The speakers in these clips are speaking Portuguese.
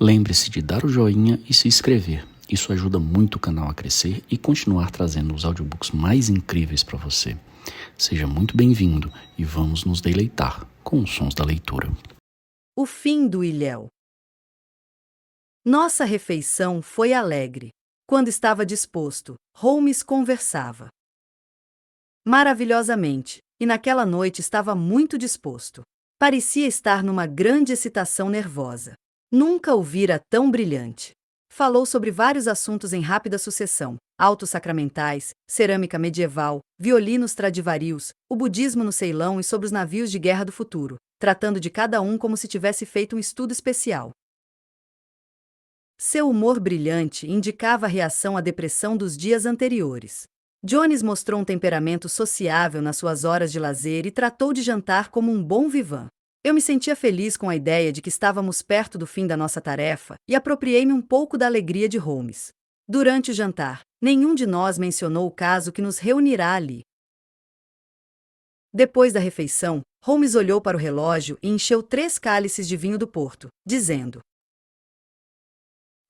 Lembre-se de dar o joinha e se inscrever. Isso ajuda muito o canal a crescer e continuar trazendo os audiobooks mais incríveis para você. Seja muito bem-vindo e vamos nos deleitar com os sons da leitura. O fim do ilhéu. Nossa refeição foi alegre. Quando estava disposto, Holmes conversava maravilhosamente, e naquela noite estava muito disposto. Parecia estar numa grande excitação nervosa. Nunca o vira tão brilhante. Falou sobre vários assuntos em rápida sucessão: autos sacramentais, cerâmica medieval, violinos Stradivarius, o budismo no Ceilão e sobre os navios de guerra do futuro, tratando de cada um como se tivesse feito um estudo especial. Seu humor brilhante indicava a reação à depressão dos dias anteriores. Jones mostrou um temperamento sociável nas suas horas de lazer e tratou de jantar como um bom vivan. Eu me sentia feliz com a ideia de que estávamos perto do fim da nossa tarefa e apropriei-me um pouco da alegria de Holmes. Durante o jantar, nenhum de nós mencionou o caso que nos reunirá ali. Depois da refeição, Holmes olhou para o relógio e encheu 3 cálices de vinho do Porto, dizendo: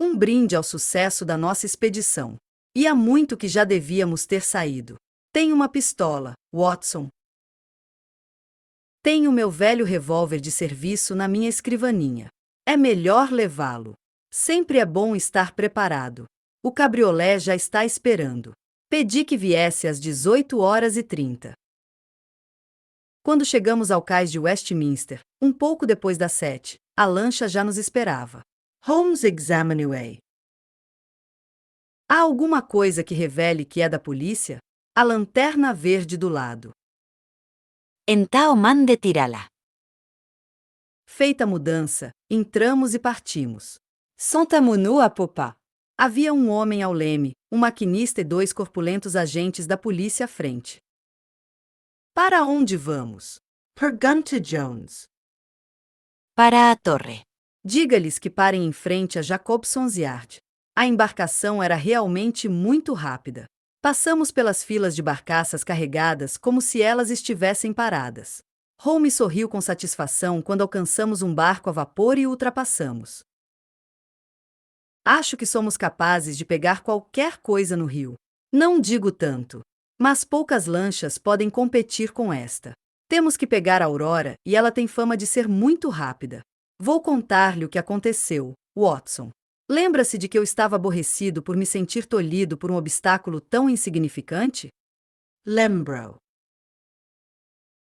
um brinde ao sucesso da nossa expedição. E há muito que já devíamos ter saído. Tenho uma pistola, Watson. Tenho meu velho revólver de serviço na minha escrivaninha. É melhor levá-lo. Sempre é bom estar preparado. O cabriolé já está esperando. Pedi que viesse às 18h30. Quando chegamos ao cais de Westminster, um pouco depois das 7, a lancha já nos esperava. Holmes examine-way. Há alguma coisa que revele que é da polícia? A lanterna verde do lado. Então mande tirá-la. Feita a mudança, entramos e partimos. Sentamo-nous à popa. Havia um homem ao leme, um maquinista e 2 corpulentos agentes da polícia à frente. Para onde vamos? Pergunta Jones. Para a torre. Diga-lhes que parem em frente a Jacobson's Yard. A embarcação era realmente muito rápida. Passamos pelas filas de barcaças carregadas como se elas estivessem paradas. Holmes sorriu com satisfação quando alcançamos um barco a vapor e o ultrapassamos. Acho que somos capazes de pegar qualquer coisa no rio. Não digo tanto, mas poucas lanchas podem competir com esta. Temos que pegar a Aurora e ela tem fama de ser muito rápida. Vou contar-lhe o que aconteceu, Watson. Lembra-se de que eu estava aborrecido por me sentir tolhido por um obstáculo tão insignificante? Lembro.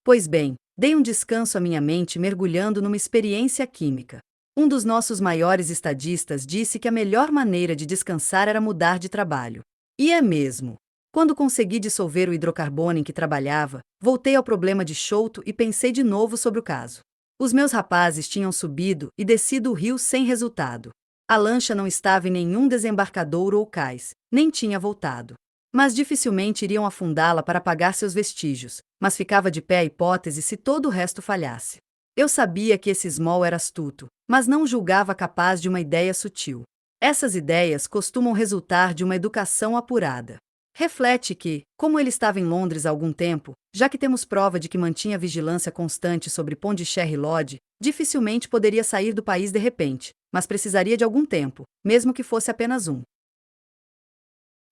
Pois bem, dei um descanso à minha mente mergulhando numa experiência química. Um dos nossos maiores estadistas disse que a melhor maneira de descansar era mudar de trabalho. E é mesmo. Quando consegui dissolver o hidrocarbono em que trabalhava, voltei ao problema de Sholto e pensei de novo sobre o caso. Os meus rapazes tinham subido e descido o rio sem resultado. A lancha não estava em nenhum desembarcadouro ou cais, nem tinha voltado. Mas dificilmente iriam afundá-la para apagar seus vestígios, mas ficava de pé a hipótese se todo o resto falhasse. Eu sabia que esse Small era astuto, mas não julgava capaz de uma ideia sutil. Essas ideias costumam resultar de uma educação apurada. Reflete que, como ele estava em Londres há algum tempo, já que temos prova de que mantinha vigilância constante sobre Pondicherry Lodge, dificilmente poderia sair do país de repente, mas precisaria de algum tempo, mesmo que fosse apenas um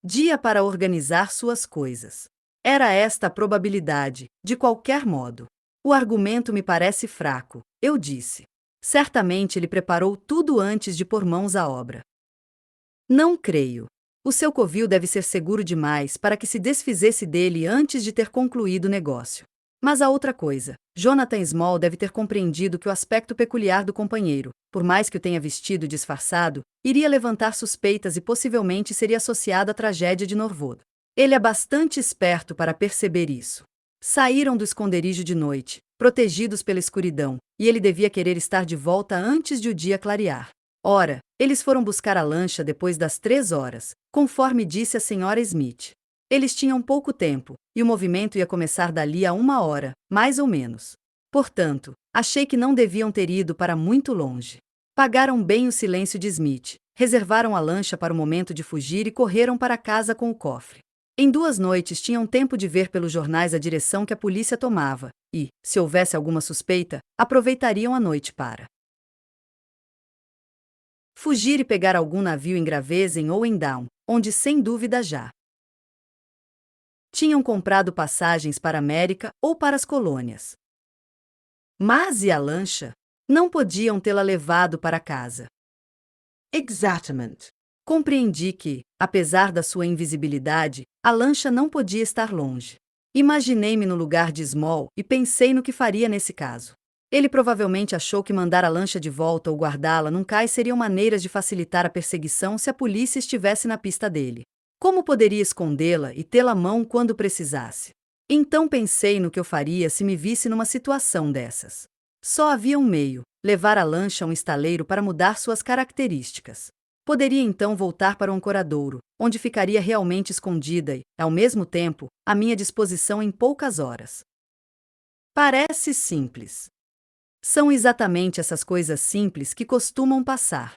dia para organizar suas coisas. Era esta a probabilidade, de qualquer modo. O argumento me parece fraco, eu disse. Certamente ele preparou tudo antes de pôr mãos à obra. Não creio. O seu covil deve ser seguro demais para que se desfizesse dele antes de ter concluído o negócio. Mas há outra coisa. Jonathan Small deve ter compreendido que o aspecto peculiar do companheiro, por mais que o tenha vestido disfarçado, iria levantar suspeitas e possivelmente seria associado à tragédia de Norwood. Ele é bastante esperto para perceber isso. Saíram do esconderijo de noite, protegidos pela escuridão, e ele devia querer estar de volta antes de o dia clarear. Ora, eles foram buscar a lancha depois das 3 horas, conforme disse a Sra. Smith. Eles tinham pouco tempo, e o movimento ia começar dali a 1 hora, mais ou menos. Portanto, achei que não deviam ter ido para muito longe. Pagaram bem o silêncio de Smith, reservaram a lancha para o momento de fugir e correram para casa com o cofre. Em 2 noites tinham tempo de ver pelos jornais a direção que a polícia tomava, e, se houvesse alguma suspeita, aproveitariam a noite para Fugir e pegar algum navio em Gravesen ou em Down, onde sem dúvida já tinham comprado passagens para a América ou para as colônias. Mas e a lancha? Não podiam tê-la levado para casa. Exatamente. Compreendi que, apesar da sua invisibilidade, a lancha não podia estar longe. Imaginei-me no lugar de Small e pensei no que faria nesse caso. Ele provavelmente achou que mandar a lancha de volta ou guardá-la num cais seriam maneiras de facilitar a perseguição se a polícia estivesse na pista dele. Como poderia escondê-la e tê-la à mão quando precisasse? Então pensei no que eu faria se me visse numa situação dessas. Só havia um meio: levar a lancha a um estaleiro para mudar suas características. Poderia então voltar para o ancoradouro, onde ficaria realmente escondida e, ao mesmo tempo, à minha disposição em poucas horas. Parece simples. São exatamente essas coisas simples que costumam passar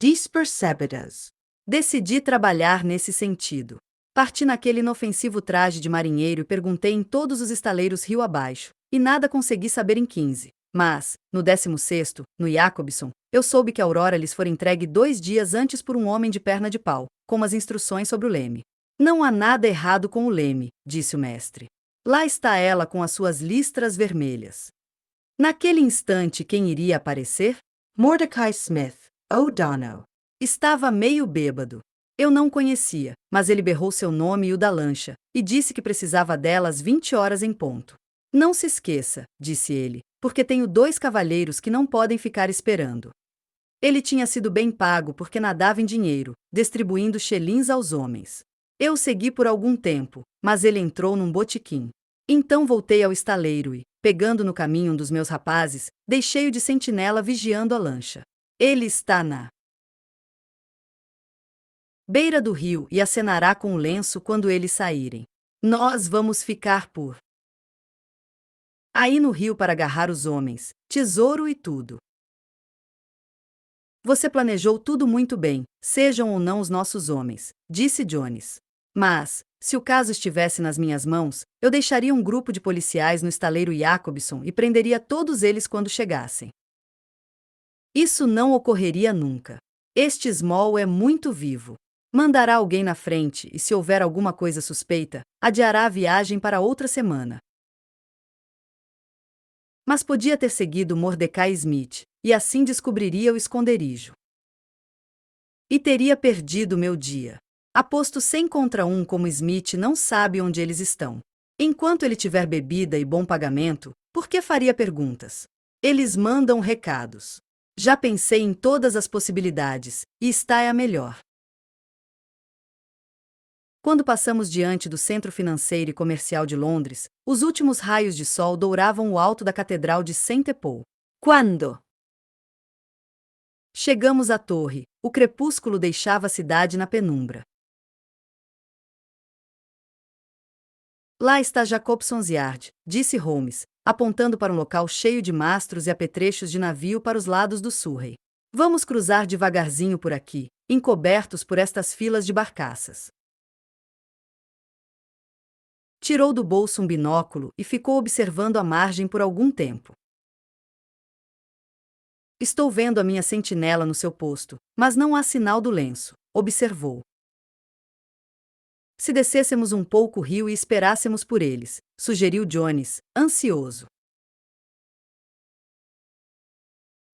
despercebidas. Decidi trabalhar nesse sentido. Parti naquele inofensivo traje de marinheiro e perguntei em todos os estaleiros rio abaixo, e nada consegui saber em 15. Mas, no 16º, no Jacobson, eu soube que a Aurora lhes fora entregue 2 dias antes por um homem de perna de pau, com as instruções sobre o leme. Não há nada errado com o leme, disse o mestre. Lá está ela com as suas listras vermelhas. Naquele instante, quem iria aparecer? Mordecai Smith, O'Donnell. Estava meio bêbado. Eu não conhecia, mas ele berrou seu nome e o da lancha, e disse que precisava dela às 20 horas em ponto. Não se esqueça, disse ele, porque tenho 2 cavalheiros que não podem ficar esperando. Ele tinha sido bem pago porque nadava em dinheiro, distribuindo xelins aos homens. Eu o segui por algum tempo, mas ele entrou num botequim. Então voltei ao estaleiro e, pegando no caminho um dos meus rapazes, deixei-o de sentinela vigiando a lancha. Ele está na beira do rio e acenará com o lenço quando eles saírem. Nós vamos ficar por aí no rio para agarrar os homens, tesouro e tudo. Você planejou tudo muito bem, sejam ou não os nossos homens, disse Jones. Mas, se o caso estivesse nas minhas mãos, eu deixaria um grupo de policiais no estaleiro Jacobson e prenderia todos eles quando chegassem. Isso não ocorreria nunca. Este Small é muito vivo. Mandará alguém na frente e, se houver alguma coisa suspeita, adiará a viagem para outra semana. Mas podia ter seguido Mordecai Smith, e assim descobriria o esconderijo. E teria perdido meu dia. Aposto 100 contra 1 como Smith não sabe onde eles estão. Enquanto ele tiver bebida e bom pagamento, por que faria perguntas? Eles mandam recados. Já pensei em todas as possibilidades, e esta é a melhor. Quando passamos diante do Centro Financeiro e Comercial de Londres, os últimos raios de sol douravam o alto da Catedral de Saint Paul. Quando chegamos à torre, o crepúsculo deixava a cidade na penumbra. Lá está Jacobson's Yard, disse Holmes, apontando para um local cheio de mastros e apetrechos de navio para os lados do Surrey. Vamos cruzar devagarzinho por aqui, encobertos por estas filas de barcaças. Tirou do bolso um binóculo e ficou observando a margem por algum tempo. Estou vendo a minha sentinela no seu posto, mas não há sinal do lenço, observou. Se descêssemos um pouco o rio e esperássemos por eles, sugeriu Jones, ansioso.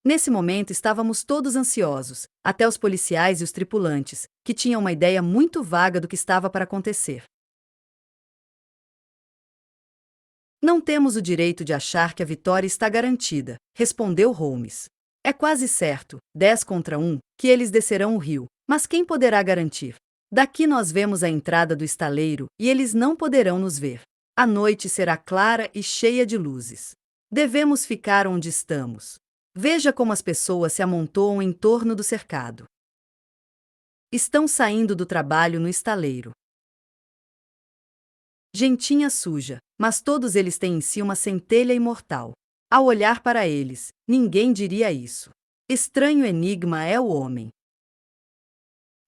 Nesse momento estávamos todos ansiosos, até os policiais e os tripulantes, que tinham uma ideia muito vaga do que estava para acontecer. Não temos o direito de achar que a vitória está garantida, respondeu Holmes. É quase certo, 10 contra 1, que eles descerão o rio, mas quem poderá garantir? Daqui nós vemos a entrada do estaleiro e eles não poderão nos ver. A noite será clara e cheia de luzes. Devemos ficar onde estamos. Veja como as pessoas se amontoam em torno do cercado. Estão saindo do trabalho no estaleiro. Gentinha suja, mas todos eles têm em si uma centelha imortal. Ao olhar para eles, ninguém diria isso. Estranho enigma é o homem.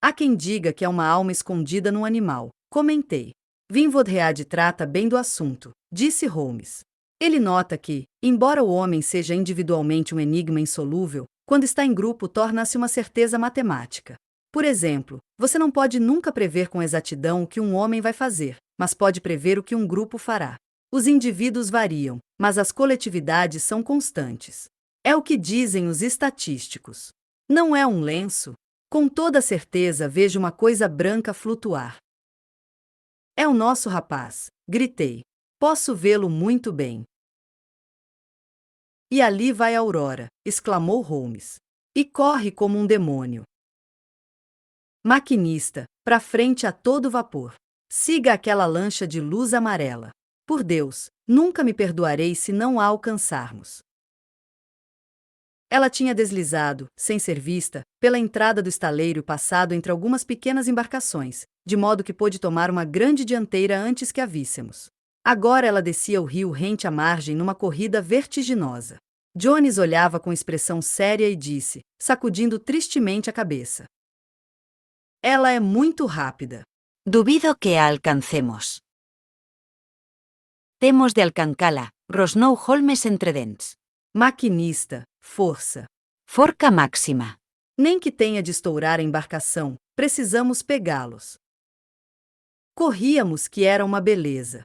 Há quem diga que é uma alma escondida num animal, comentei. Vinvodread trata bem do assunto, disse Holmes. Ele nota que, embora o homem seja individualmente um enigma insolúvel, Quando está em grupo, torna-se uma certeza matemática. Por exemplo, você não pode nunca prever com exatidão o que um homem vai fazer, mas pode prever o que um grupo fará. Os indivíduos variam, mas as coletividades são constantes. É o que dizem os estatísticos. Não é um lenço? Com toda certeza vejo uma coisa branca flutuar. É o nosso rapaz, gritei. Posso vê-lo muito bem. E ali vai a Aurora, exclamou Holmes. E corre como um demônio. Maquinista, pra frente a todo vapor. Siga aquela lancha de luz amarela. Por Deus, nunca me perdoarei se não a alcançarmos. Ela tinha deslizado, sem ser vista, pela entrada do estaleiro e passado entre algumas pequenas embarcações, de modo que pôde tomar uma grande dianteira antes que a víssemos. Agora ela descia o rio rente à margem numa corrida vertiginosa. Jones olhava com expressão séria e disse, sacudindo tristemente a cabeça: Ela é muito rápida. Dubido que a alcancemos. Temos de alcancá-la, rosnou Holmes entre dentes. Maquinista, força. Forca máxima. Nem que tenha de estourar a embarcação, precisamos pegá-los. Corríamos que era uma beleza.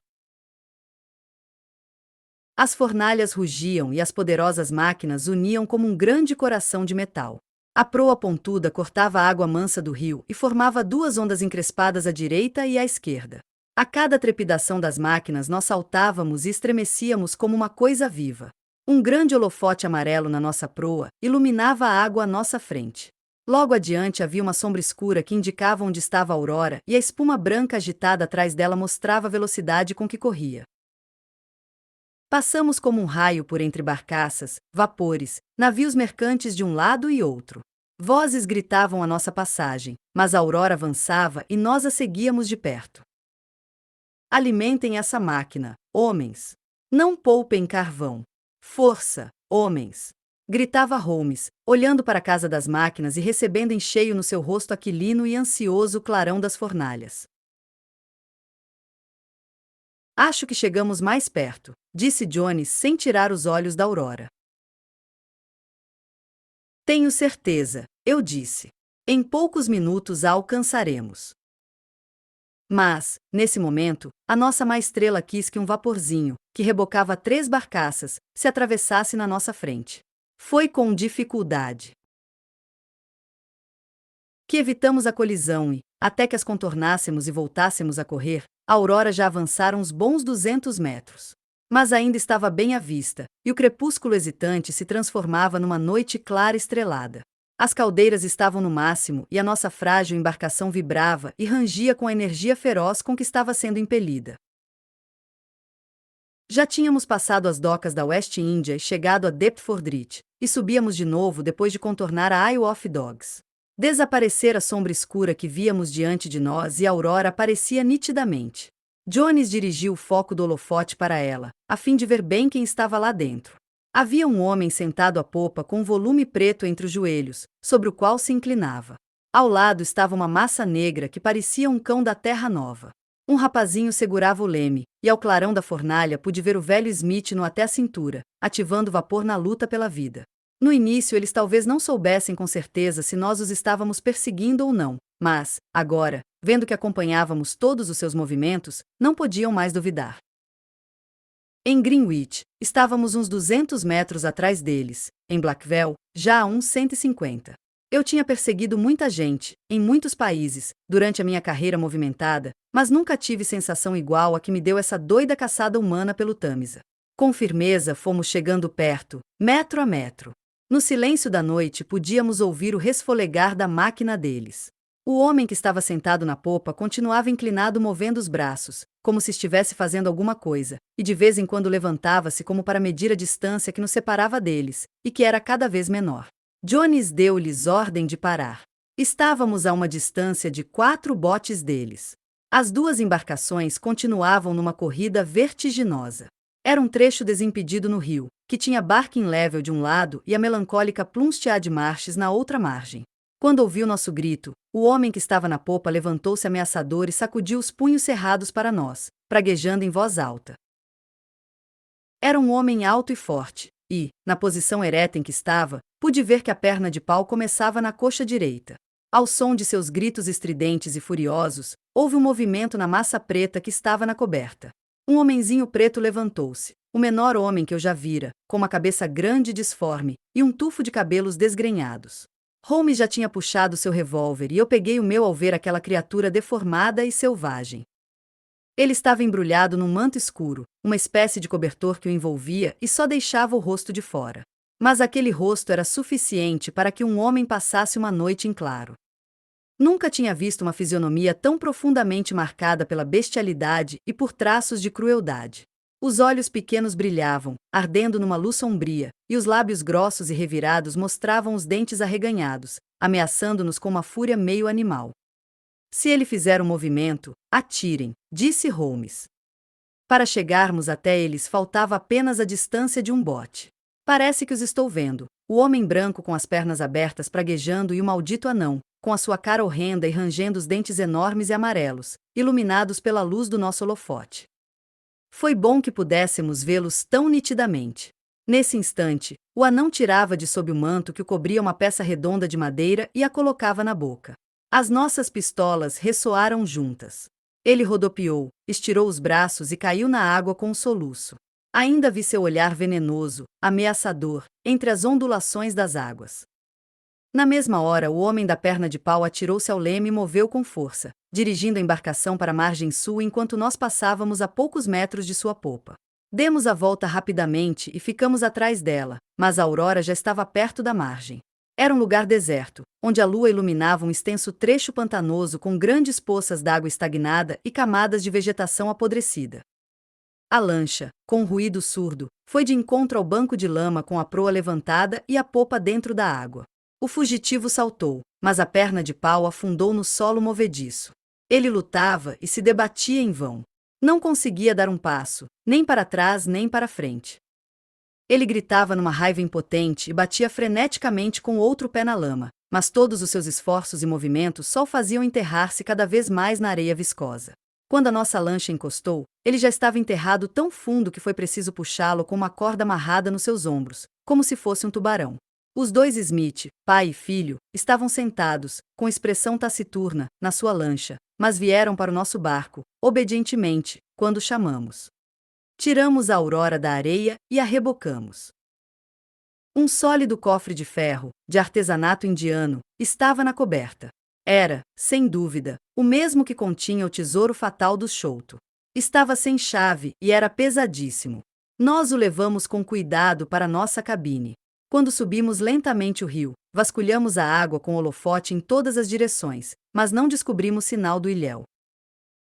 As fornalhas rugiam e as poderosas máquinas uniam como um grande coração de metal. A proa pontuda cortava a água mansa do rio e formava duas ondas encrespadas à direita e à esquerda. A cada trepidação das máquinas nós saltávamos e estremecíamos como uma coisa viva. Um grande holofote amarelo na nossa proa iluminava a água à nossa frente. Logo adiante havia uma sombra escura que indicava onde estava a Aurora e a espuma branca agitada atrás dela mostrava a velocidade com que corria. Passamos como um raio por entre barcaças, vapores, navios mercantes de um lado e outro. Vozes gritavam a nossa passagem, mas a Aurora avançava e nós a seguíamos de perto. Alimentem essa máquina, homens. Não poupem carvão. Força, homens! Gritava Holmes, olhando para a casa das máquinas e recebendo em cheio no seu rosto aquilino e ansioso o clarão das fornalhas. Acho que chegamos mais perto, disse Jones sem tirar os olhos da Aurora. Tenho certeza, eu disse. Em poucos minutos a alcançaremos. Mas, nesse momento, a nossa maestrela quis que um vaporzinho, que rebocava 3 barcaças, se atravessasse na nossa frente. Foi com dificuldade que evitamos a colisão e, até que as contornássemos e voltássemos a correr, a Aurora já avançara uns bons 200 metros. Mas ainda estava bem à vista, e o crepúsculo hesitante se transformava numa noite clara estrelada. As caldeiras estavam no máximo e a nossa frágil embarcação vibrava e rangia com a energia feroz com que estava sendo impelida. Já tínhamos passado as docas da West India e chegado a Deptford Reach, e subíamos de novo depois de contornar a Isle of Dogs. Desaparecera a sombra escura que víamos diante de nós e a Aurora aparecia nitidamente. Jones dirigiu o foco do holofote para ela, a fim de ver bem quem estava lá dentro. Havia um homem sentado à popa com um volume preto entre os joelhos, sobre o qual se inclinava. Ao lado estava uma massa negra que parecia um cão da terra nova. Um rapazinho segurava o leme, e ao clarão da fornalha pude ver o velho Smith até a cintura, ativando vapor na luta pela vida. No início eles talvez não soubessem com certeza se nós os estávamos perseguindo ou não, mas, agora, vendo que acompanhávamos todos os seus movimentos, não podiam mais duvidar. Em Greenwich, estávamos uns 200 metros atrás deles, em Blackwell, já a uns 150. Eu tinha perseguido muita gente, em muitos países, durante a minha carreira movimentada, mas nunca tive sensação igual a que me deu essa doida caçada humana pelo Tâmisa. Com firmeza fomos chegando perto, metro a metro. No silêncio da noite podíamos ouvir o resfolegar da máquina deles. O homem que estava sentado na popa continuava inclinado movendo os braços, como se estivesse fazendo alguma coisa, e de vez em quando levantava-se como para medir a distância que nos separava deles, e que era cada vez menor. Jones deu-lhes ordem de parar. Estávamos a uma distância de 4 botes deles. As 2 embarcações continuavam numa corrida vertiginosa. Era um trecho desimpedido no rio, que tinha Barking Level de um lado e a melancólica Plumstead Marshes na outra margem. Quando ouviu nosso grito, o homem que estava na popa levantou-se ameaçador e sacudiu os punhos cerrados para nós, praguejando em voz alta. Era um homem alto e forte, e, na posição ereta em que estava, Pude ver que a perna de pau começava na coxa direita. Ao som de seus gritos estridentes e furiosos, houve um movimento na massa preta que estava na coberta. Um homenzinho preto levantou-se, o menor homem que eu já vira, com uma cabeça grande e disforme, e um tufo de cabelos desgrenhados. Holmes já tinha puxado seu revólver e eu peguei o meu ao ver aquela criatura deformada e selvagem. Ele estava embrulhado num manto escuro, uma espécie de cobertor que o envolvia e só deixava o rosto de fora. Mas aquele rosto era suficiente para que um homem passasse uma noite em claro. Nunca tinha visto uma fisionomia tão profundamente marcada pela bestialidade e por traços de crueldade. Os olhos pequenos brilhavam, ardendo numa luz sombria, e os lábios grossos e revirados mostravam os dentes arreganhados, ameaçando-nos com uma fúria meio animal. Se ele fizer um movimento, atirem, disse Holmes. Para chegarmos até eles faltava apenas a distância de um bote. Parece que os estou vendo, o homem branco com as pernas abertas praguejando e o maldito anão, com a sua cara horrenda e rangendo os dentes enormes e amarelos, iluminados pela luz do nosso holofote. Foi bom que pudéssemos vê-los tão nitidamente. Nesse instante, o anão tirava de sob o manto que o cobria uma peça redonda de madeira e a colocava na boca. As nossas pistolas ressoaram juntas. Ele rodopiou, estirou os braços e caiu na água com um soluço. Ainda vi seu olhar venenoso, ameaçador, entre as ondulações das águas. Na mesma hora, o homem da perna de pau atirou-se ao leme e moveu com força, dirigindo a embarcação para a margem sul enquanto nós passávamos a poucos metros de sua popa. Demos a volta rapidamente e ficamos atrás dela, mas a aurora já estava perto da margem. Era um lugar deserto, onde a lua iluminava um extenso trecho pantanoso com grandes poças d'água estagnada e camadas de vegetação apodrecida. A lancha, com um ruído surdo, foi de encontro ao banco de lama com a proa levantada e a popa dentro da água. O fugitivo saltou, mas a perna de pau afundou no solo movediço. Ele lutava e se debatia em vão. Não conseguia dar um passo, nem para trás nem para frente. Ele gritava numa raiva impotente e batia freneticamente com o outro pé na lama, mas todos os seus esforços e movimentos só o faziam enterrar-se cada vez mais na areia viscosa. Quando a nossa lancha encostou, ele já estava enterrado tão fundo que foi preciso puxá-lo com uma corda amarrada nos seus ombros, como se fosse um tubarão. Os dois Smith, pai e filho, estavam sentados, com expressão taciturna, na sua lancha, mas vieram para o nosso barco, obedientemente, quando chamamos. Tiramos a Aurora da areia e a rebocamos. Um sólido cofre de ferro, de artesanato indiano, estava na coberta. Era, sem dúvida, o mesmo que continha o tesouro fatal do Chouto. Estava sem chave e era pesadíssimo. Nós o levamos com cuidado para nossa cabine. Quando subimos lentamente o rio, vasculhamos a água com holofote em todas as direções, mas não descobrimos sinal do ilhéu.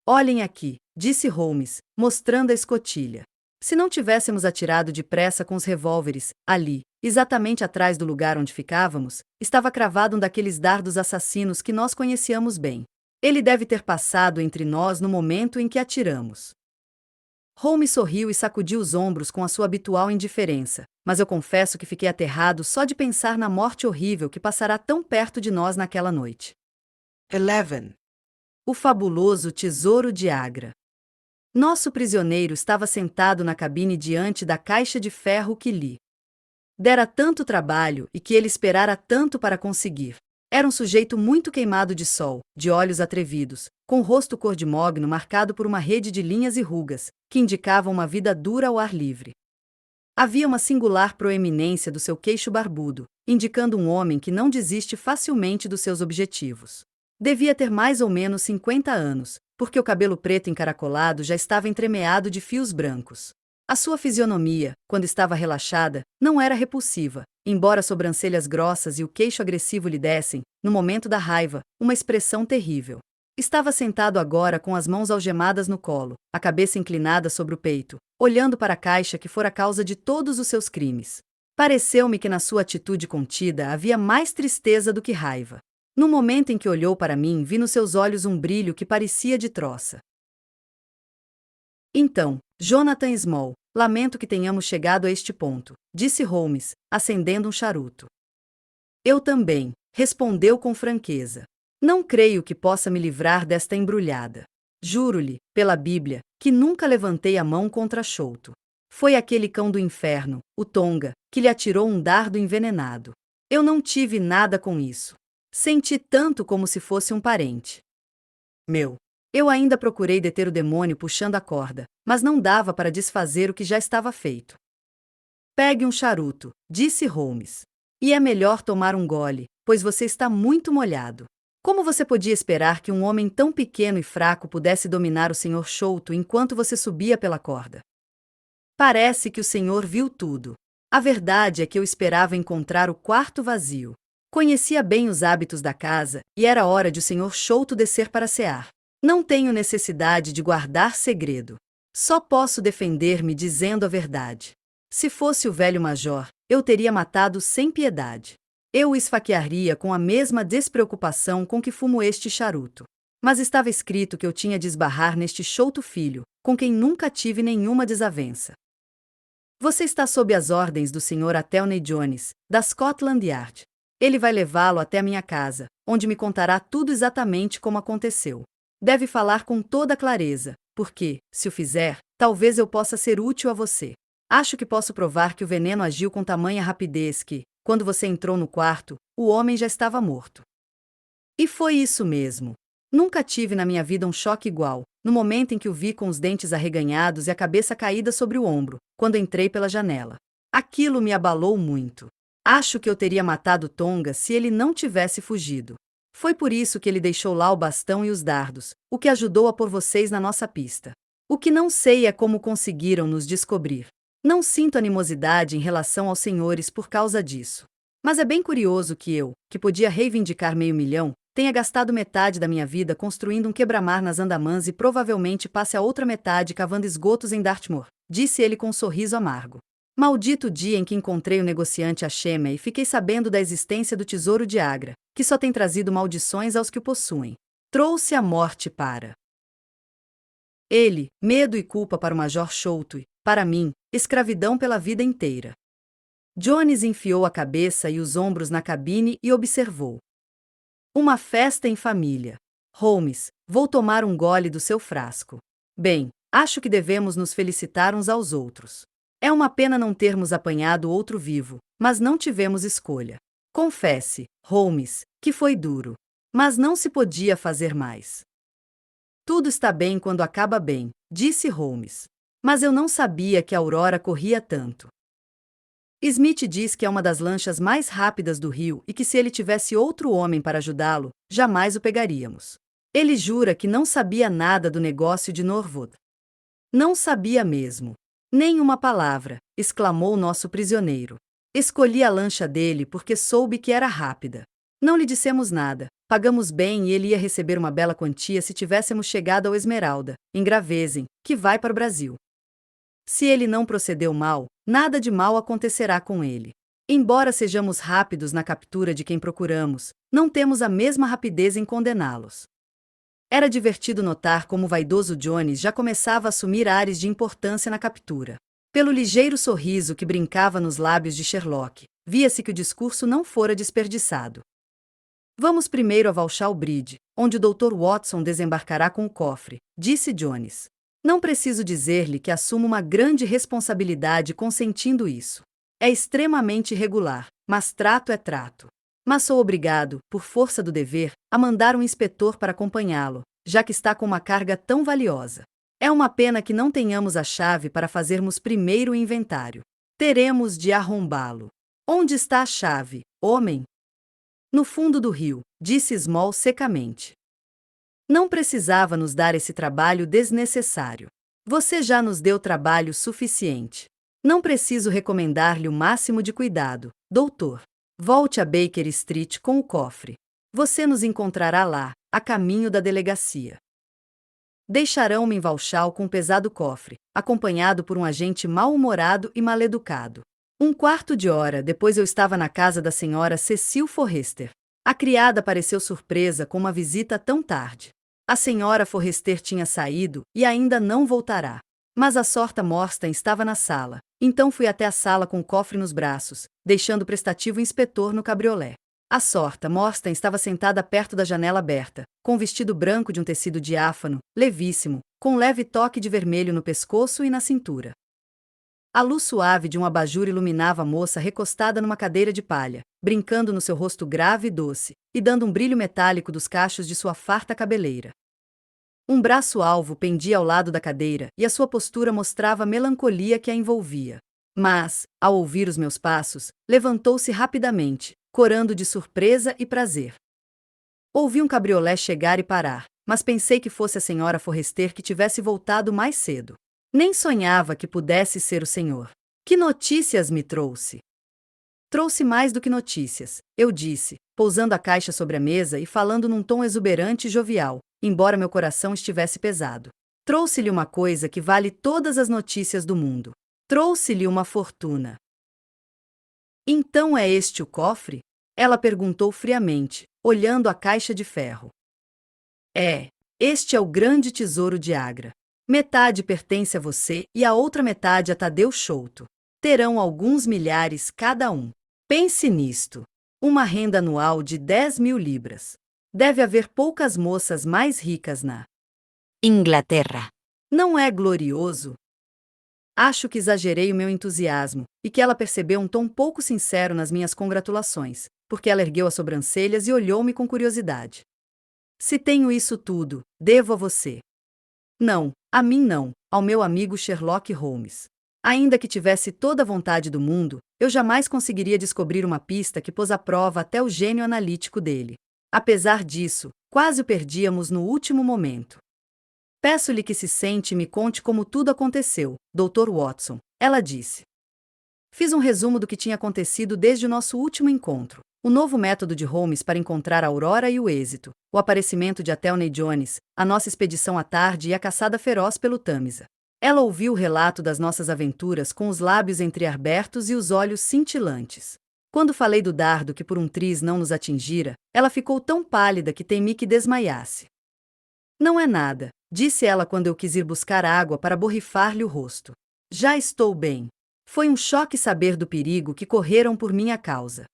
Olhem aqui, disse Holmes, mostrando a escotilha. Se não tivéssemos atirado depressa com os revólveres, ali, exatamente atrás do lugar onde ficávamos, estava cravado um daqueles dardos assassinos que nós conhecíamos bem. Ele deve ter passado entre nós no momento em que atiramos. Holmes sorriu e sacudiu os ombros com a sua habitual indiferença, mas eu confesso que fiquei aterrado só de pensar na morte horrível que passará tão perto de nós naquela noite. 11. O fabuloso tesouro de Agra. Nosso prisioneiro estava sentado na cabine diante da caixa de ferro que lhe dera tanto trabalho e que ele esperara tanto para conseguir. Era um sujeito muito queimado de sol, de olhos atrevidos, com o rosto cor de mogno marcado por uma rede de linhas e rugas, que indicavam uma vida dura ao ar livre. Havia uma singular proeminência do seu queixo barbudo, indicando um homem que não desiste facilmente dos seus objetivos. Devia ter mais ou menos 50 anos, porque o cabelo preto encaracolado já estava entremeado de fios brancos. A sua fisionomia, quando estava relaxada, não era repulsiva, embora as sobrancelhas grossas e o queixo agressivo lhe dessem, no momento da raiva, uma expressão terrível. Estava sentado agora com as mãos algemadas no colo, a cabeça inclinada sobre o peito, olhando para a caixa que fora a causa de todos os seus crimes. Pareceu-me que na sua atitude contida havia mais tristeza do que raiva. No momento em que olhou para mim, vi nos seus olhos um brilho que parecia de troça. Então, Jonathan Small, lamento que tenhamos chegado a este ponto, disse Holmes, acendendo um charuto. Eu também, respondeu com franqueza. Não creio que possa me livrar desta embrulhada. Juro-lhe, pela Bíblia, que nunca levantei a mão contra Chouto. Foi aquele cão do inferno, o Tonga, que lhe atirou um dardo envenenado. Eu não tive nada com isso. Senti tanto como se fosse um parente. Eu ainda procurei deter o demônio puxando a corda, mas não dava para desfazer o que já estava feito. Pegue um charuto, disse Holmes. E é melhor tomar um gole, pois você está muito molhado. Como você podia esperar que um homem tão pequeno e fraco pudesse dominar o Sr. Sholto enquanto você subia pela corda? Parece que o senhor viu tudo. A verdade é que eu esperava encontrar o quarto vazio. Conhecia bem os hábitos da casa, e era hora de o Sr. Sholto descer para cear. Não tenho necessidade de guardar segredo. Só posso defender-me dizendo a verdade. Se fosse o velho major, eu teria matado sem piedade. Eu o esfaquearia com a mesma despreocupação com que fumo este charuto. Mas estava escrito que eu tinha de esbarrar neste Sholto filho, com quem nunca tive nenhuma desavença. Você está sob as ordens do Sr. Athelney Jones, da Scotland Yard. Ele vai levá-lo até a minha casa, onde me contará tudo exatamente como aconteceu. Deve falar com toda clareza, porque, se o fizer, talvez eu possa ser útil a você. Acho que posso provar que o veneno agiu com tamanha rapidez que, quando você entrou no quarto, o homem já estava morto. E foi isso mesmo. Nunca tive na minha vida um choque igual, no momento em que o vi com os dentes arreganhados e a cabeça caída sobre o ombro, quando entrei pela janela. Aquilo me abalou muito. Acho que eu teria matado Tonga se ele não tivesse fugido. Foi por isso que ele deixou lá o bastão e os dardos, o que ajudou a pôr vocês na nossa pista. O que não sei é como conseguiram nos descobrir. Não sinto animosidade em relação aos senhores por causa disso. Mas é bem curioso que eu, que podia reivindicar $500.000, tenha gastado metade da minha vida construindo um quebra-mar nas Andamãs e provavelmente passe a outra metade cavando esgotos em Dartmoor, disse ele com um sorriso amargo. Maldito dia em que encontrei o negociante Ashema e fiquei sabendo da existência do tesouro de Agra, que só tem trazido maldições aos que o possuem. Trouxe a morte para ele, medo e culpa para o Major Sholto e, para mim, escravidão pela vida inteira. Jones enfiou a cabeça e os ombros na cabine e observou. Uma festa em família. Holmes, vou tomar um gole do seu frasco. Bem, acho que devemos nos felicitar uns aos outros. É uma pena não termos apanhado outro vivo, mas não tivemos escolha. Confesse, Holmes, que foi duro. Mas não se podia fazer mais. Tudo está bem quando acaba bem, disse Holmes. Mas eu não sabia que a Aurora corria tanto. Smith diz que é uma das lanchas mais rápidas do rio e que se ele tivesse outro homem para ajudá-lo, jamais o pegaríamos. Ele jura que não sabia nada do negócio de Norwood. Não sabia mesmo. Nem uma palavra, exclamou nosso prisioneiro. Escolhi a lancha dele porque soube que era rápida. Não lhe dissemos nada, pagamos bem e ele ia receber uma bela quantia se tivéssemos chegado ao Esmeralda, em Gravesend, que vai para o Brasil. Se ele não procedeu mal, nada de mal acontecerá com ele. Embora sejamos rápidos na captura de quem procuramos, não temos a mesma rapidez em condená-los. Era divertido notar como o vaidoso Jones já começava a assumir ares de importância na captura. Pelo ligeiro sorriso que brincava nos lábios de Sherlock, via-se que o discurso não fora desperdiçado. Vamos primeiro a Vauxhall Bridge, onde o Dr. Watson desembarcará com o cofre, disse Jones. Não preciso dizer-lhe que assumo uma grande responsabilidade consentindo isso. É extremamente irregular, mas trato é trato. Mas sou obrigado, por força do dever, a mandar um inspetor para acompanhá-lo, já que está com uma carga tão valiosa. É uma pena que não tenhamos a chave para fazermos primeiro o inventário. Teremos de arrombá-lo. Onde está a chave, homem? No fundo do rio, disse Small secamente. Não precisava nos dar esse trabalho desnecessário. Você já nos deu trabalho suficiente. Não preciso recomendar-lhe o máximo de cuidado, doutor. Volte a Baker Street com o cofre. Você nos encontrará lá, a caminho da delegacia. Deixarão-me em Vauxhall com um pesado cofre, acompanhado por um agente mal-humorado e mal-educado. Um quarto de hora depois eu estava na casa da senhora Cecil Forrester. A criada pareceu surpresa com uma visita tão tarde. A senhora Forrester tinha saído e ainda não voltará. Mas a Sorta Morstan estava na sala, então fui até a sala com o cofre nos braços, deixando o prestativo inspetor no cabriolé. A Sorta Morstan estava sentada perto da janela aberta, com um vestido branco de um tecido diáfano, levíssimo, com um leve toque de vermelho no pescoço e na cintura. A luz suave de um abajur iluminava a moça recostada numa cadeira de palha, brincando no seu rosto grave e doce, e dando um brilho metálico dos cachos de sua farta cabeleira. Um braço alvo pendia ao lado da cadeira, e a sua postura mostrava a melancolia que a envolvia. Mas, ao ouvir os meus passos, levantou-se rapidamente, corando de surpresa e prazer. Ouvi um cabriolé chegar e parar, mas pensei que fosse a senhora Forrester que tivesse voltado mais cedo. Nem sonhava que pudesse ser o senhor. Que notícias me trouxe? Trouxe mais do que notícias, eu disse, pousando a caixa sobre a mesa e falando num tom exuberante e jovial, embora meu coração estivesse pesado. Trouxe-lhe uma coisa que vale todas as notícias do mundo. Trouxe-lhe uma fortuna. Então é este o cofre? Ela perguntou friamente, olhando a caixa de ferro. Este é o grande tesouro de Agra. Metade pertence a você e a outra metade a Tadeu Chouto. Terão alguns milhares cada um. Pense nisto. Uma renda anual de 10.000 libras. Deve haver poucas moças mais ricas na Inglaterra. Não é glorioso? Acho que exagerei o meu entusiasmo, e que ela percebeu um tom pouco sincero nas minhas congratulações, porque ela ergueu as sobrancelhas e olhou-me com curiosidade. Se tenho isso tudo, devo a você. Não, a mim não, ao meu amigo Sherlock Holmes. Ainda que tivesse toda a vontade do mundo, eu jamais conseguiria descobrir uma pista que pôs à prova até o gênio analítico dele. Apesar disso, quase o perdíamos no último momento. Peço-lhe que se sente e me conte como tudo aconteceu, Dr. Watson, ela disse. Fiz um resumo do que tinha acontecido desde o nosso último encontro. O novo método de Holmes para encontrar a Aurora e o êxito, o aparecimento de Athelney Jones, a nossa expedição à tarde e a caçada feroz pelo Tâmisa. Ela ouviu o relato das nossas aventuras com os lábios entreabertos e os olhos cintilantes. Quando falei do dardo que por um triz não nos atingira, ela ficou tão pálida que temi que desmaiasse. Não é nada, disse ela quando eu quis ir buscar água para borrifar-lhe o rosto. Já estou bem. Foi um choque saber do perigo que correram por minha causa.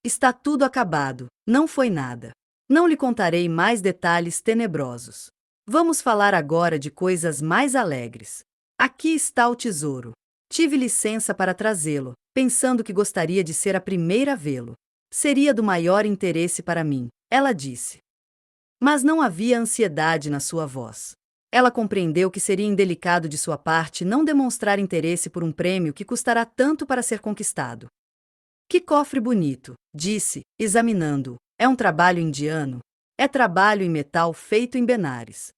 Está tudo acabado, não foi nada. Não lhe contarei mais detalhes tenebrosos. Vamos falar agora de coisas mais alegres. Aqui está o tesouro. Tive licença para trazê-lo, pensando que gostaria de ser a primeira a vê-lo. Seria do maior interesse para mim, ela disse. Mas não havia ansiedade na sua voz. Ela compreendeu que seria indelicado de sua parte não demonstrar interesse por um prêmio que custará tanto para ser conquistado. Que cofre bonito, disse, examinando-o. É um trabalho indiano. É trabalho em metal feito em Benares.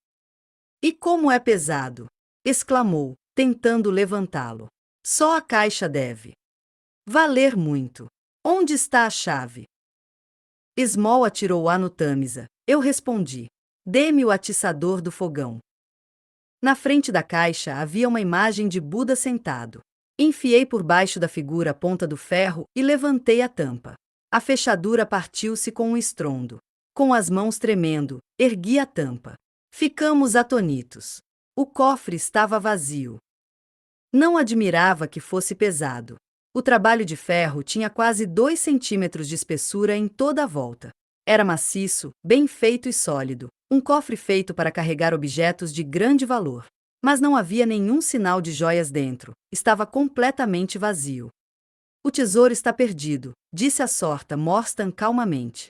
E como é pesado! Exclamou, tentando levantá-lo. Só a caixa deve valer muito. Onde está a chave? Small atirou-a no Tâmisa. Eu respondi. Dê-me o atiçador do fogão. Na frente da caixa havia uma imagem de Buda sentado. Enfiei por baixo da figura a ponta do ferro e levantei a tampa. A fechadura partiu-se com um estrondo. Com as mãos tremendo, ergui a tampa. Ficamos atonitos. O cofre estava vazio. Não admirava que fosse pesado. O trabalho de ferro tinha quase 2 centímetros de espessura em toda a volta. Era maciço, bem feito e sólido, um cofre feito para carregar objetos de grande valor. Mas não havia nenhum sinal de joias dentro, estava completamente vazio. O tesouro está perdido, disse a sorta Morstan calmamente.